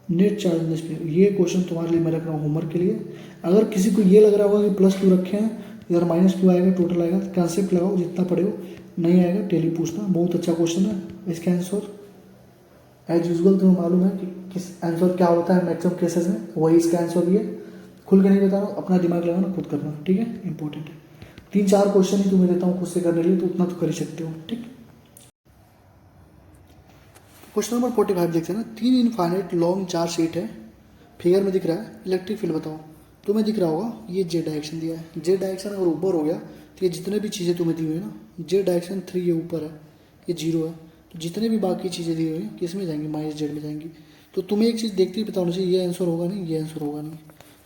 net charge in the sphere. ये क्वेश्चन तुम्हारे लिए मैं रख रहा हूँ होमवर्क के लिए। अगर किसी को ये लग रहा होगा कि प्लस क्यू रखे हैं इधर माइनस क्यू आएगा, टोटल आएगा, कंसेप्ट लगाओ, जितना पढ़े हो, नहीं आएगा टेली पूछना। बहुत अच्छा क्वेश्चन है। इसका आंसर एज यूजल तुम्हें मालूम है कि किस आंसर क्या होता है मैक्सिमम केसेस में, वही इसका आंसर भी है। खुल के नहीं बता रहा हूँ, अपना दिमाग लगाना, खुद करना, ठीक है, इंपॉर्टेंट है। 3-4 क्वेश्चन ही तुम्हें देता हूँ खुद से करने के लिए, तो उतना तो कर ही सकते हो, ठीक। क्वेश्चन नंबर 45 देखते हैं ना। 3 इनफाइनाइट लॉन्ग चार्ज शीट है, फिगर में दिख रहा है, इलेक्ट्रिक फील्ड बताओ। तुम्हें दिख रहा होगा ये जे डायरेक्शन दिया है, जे डायरेक्शन अगर ऊपर हो गया तो ये जितने भी चीज़ें तुम्हें दी हुई है ना, जे डायरेक्शन 3 ये ऊपर है, ये 0 है, तो जितने भी बाकी चीज़ें दी हुई हैं किस में जाएंगी, माइनस जेड में जाएंगी। तो तुम्हें एक चीज़ देखते ही पता होना चाहिए, ये आंसर होगा नहीं, ये आंसर होगा नहीं,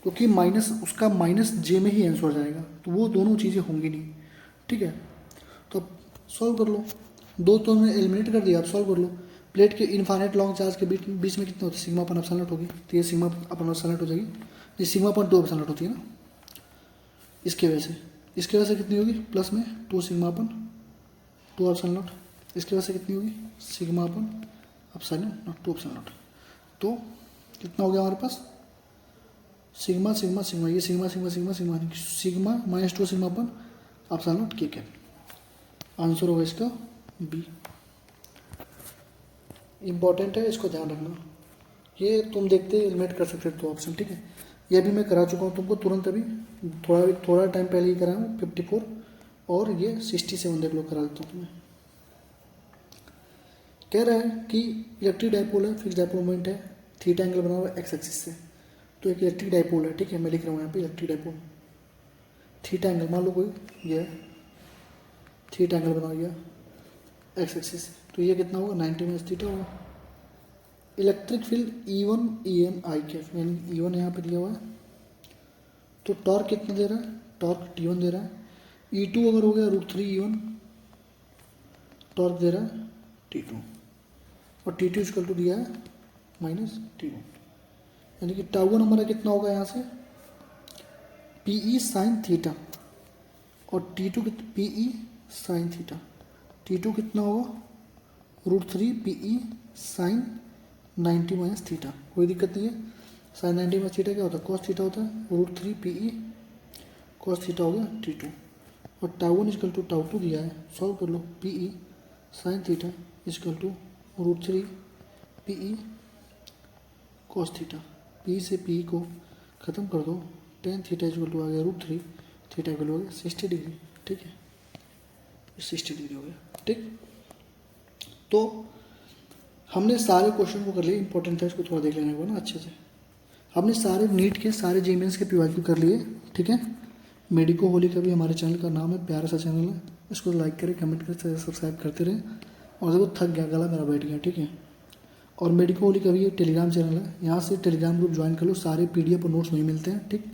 क्योंकि माइनस उसका माइनस जे में ही आंसर जाएगा, तो वो दोनों चीज़ें होंगी नहीं, ठीक है। तो सॉल्व कर लो, दो तो हमने एलिमिनेट कर दिया, आप सॉल्व कर लो। प्लेट के इनफाइनाइट लॉन्ग चार्ज के बीच में कितना होता है, सिग्मा अपन एप्सिलॉन नॉट होगी, तो ये सिग्मा अपन एप्सिलॉन नॉट हो जाएगी, ये सिग्मा अपन 2 एप्सिलॉन नॉट होती है ना, इसके वजह से कितनी होगी, प्लस में 2 सिग्मा अपन 2 एप्सिलॉन नॉट, इसके वजह से कितनी होगी, sigma upon epsilon not 2 epsilon not. तो कितना हो गया हमारे पास, सिग्मा सिग्मा सिग्मा, ये sigma sigma sigma sigma sigma -2 sigma upon epsilon not के कैप। आंसर होगा इसका बी। इंपॉर्टेंट है, इसको ध्यान रखना। ये तुम देखते एलिमिनेट कर सकते हो 2 ऑप्शन, ठीक है। ये भी मैं करा चुका हूँ तुमको तुरंत, अभी थोड़ा टाइम पहले ही कराया हूँ 54, और ये 67 देख लो, करा देता हूँ तुम्हें। कह रहा है कि इलेक्ट्रिक डाइपोल है, फिक्स डाइपोल मोमेंट है, थीटा एंगल बना हुआ है एक्स एक्सिस से। तो एक इलेक्ट्रिक डाइपोल है, ठीक है, मैं लिख रहा हूँ यहाँ पे इलेक्ट्रिक डाइपोल, थीटा एंगल मान लो कोई ये थीटा एंगल बना हुआ एक्स एक्सिस से, तो ये कितना होगा, 90 माइनस थीटा होगा। Electric field E1 EN I Kaif, यानी E1 यहाँ पे दिया हुआ है, तो टॉर्क कितना दे रहा है, टॉर्क T1 दे रहा है। E2 अगर हो गया √3 E1, टॉर्क दे रहा है T2, और T2 इक्वल टू दिया है -T1, यानी कि टाउ नंबर कितना होगा यहाँ से, PE साइन थीटा, और T2 PE sine theta, T2 कितना होगा √3 PE साइन 90 माइनस थीटा। कोई दिक्कत नहीं है, साइन 90 माइनस थीटा क्या होता है, कॉस थीटा होता है, √3 PE कॉस थीटा हो गया T2, और टाउ1 इक्वल टू टाउ2 दिया है, सॉल्व कर लो। PE sine theta equal to √3 PE cos theta, PE से PE को ख़त्म कर दो, टेन थीटा इक्वल टू आ गया √3 थीटा इक्वल हो गया 60 डिग्री, ठीक है, 60 डिग्री हो गया, ठीक। तो हमने सारे क्वेश्चन को कर लिए, इंपॉर्टेंट था, इसको थोड़ा देख लेना होगा ना अच्छे से। हमने सारे नीट के, सारे जेईमेंस के PYQ कर लिए, ठीक है। मेडिको होली का भी हमारे चैनल का नाम है, प्यारा सा चैनल है, इसको लाइक करें, कमेंट करें, सब्सक्राइब करते रहें। और देखो थक गया, गला मेरा बैठ गया, ठीक है। और मेडिको होली का भी ये टेलीग्राम चैनल है, यहाँ से टेलीग्राम ग्रुप ज्वाइन कर लो, सारे PDF और नोट्स वहीं मिलते हैं, ठीक।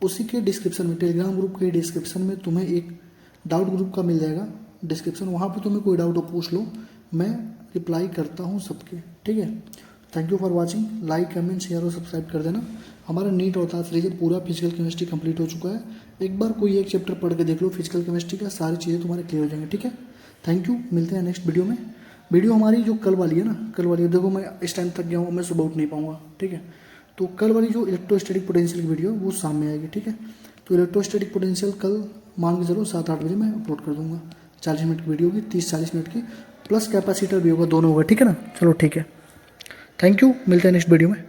उसी के डिस्क्रिप्शन में, टेलीग्राम ग्रुप के डिस्क्रिप्शन में तुम्हें एक डाउट ग्रुप का मिल जाएगा डिस्क्रिप्शन, वहाँ पर तुम्हें कोई डाउट हो पूछ लो, मैं रिप्लाई करता हूँ सबके, ठीक है। Thank you for watching, like comment share और सब्सक्राइब कर देना। हमारा नीट और था सीरीज पूरा फिजिकल केमिस्ट्री कंप्लीट हो चुका है, एक बार कोई एक चैप्टर पढ़ के देख लो फिजिकल केमिस्ट्री का, सारी चीज़ें तुम्हारे क्लियर हो जाएंगी, ठीक है। थैंक यू, मिलते हैं नेक्स्ट वीडियो में। वीडियो हमारी जो कल वाली है ना, कल वाली देखो मैं इस टाइम तक गया हूँ, मैं सुबह उठ नहीं पाऊँगा, ठीक है। तो कल वाली जो इलेक्ट्रोस्टैटिक पोटेंशियल की वीडियो वो शाम में आएगी, ठीक है। तो इलेक्ट्रोस्टैटिक पोटेंशियल कल मान के चलो 7-8 बजे मैं अपलोड कर दूँगा, 40 मिनट की वीडियो होगी, 30-40 मिनट की, प्लस कैपेसिटर भी होगा, दोनों होगा, ठीक है ना। चलो ठीक है, थैंक यू, मिलते हैं नेक्स्ट वीडियो में।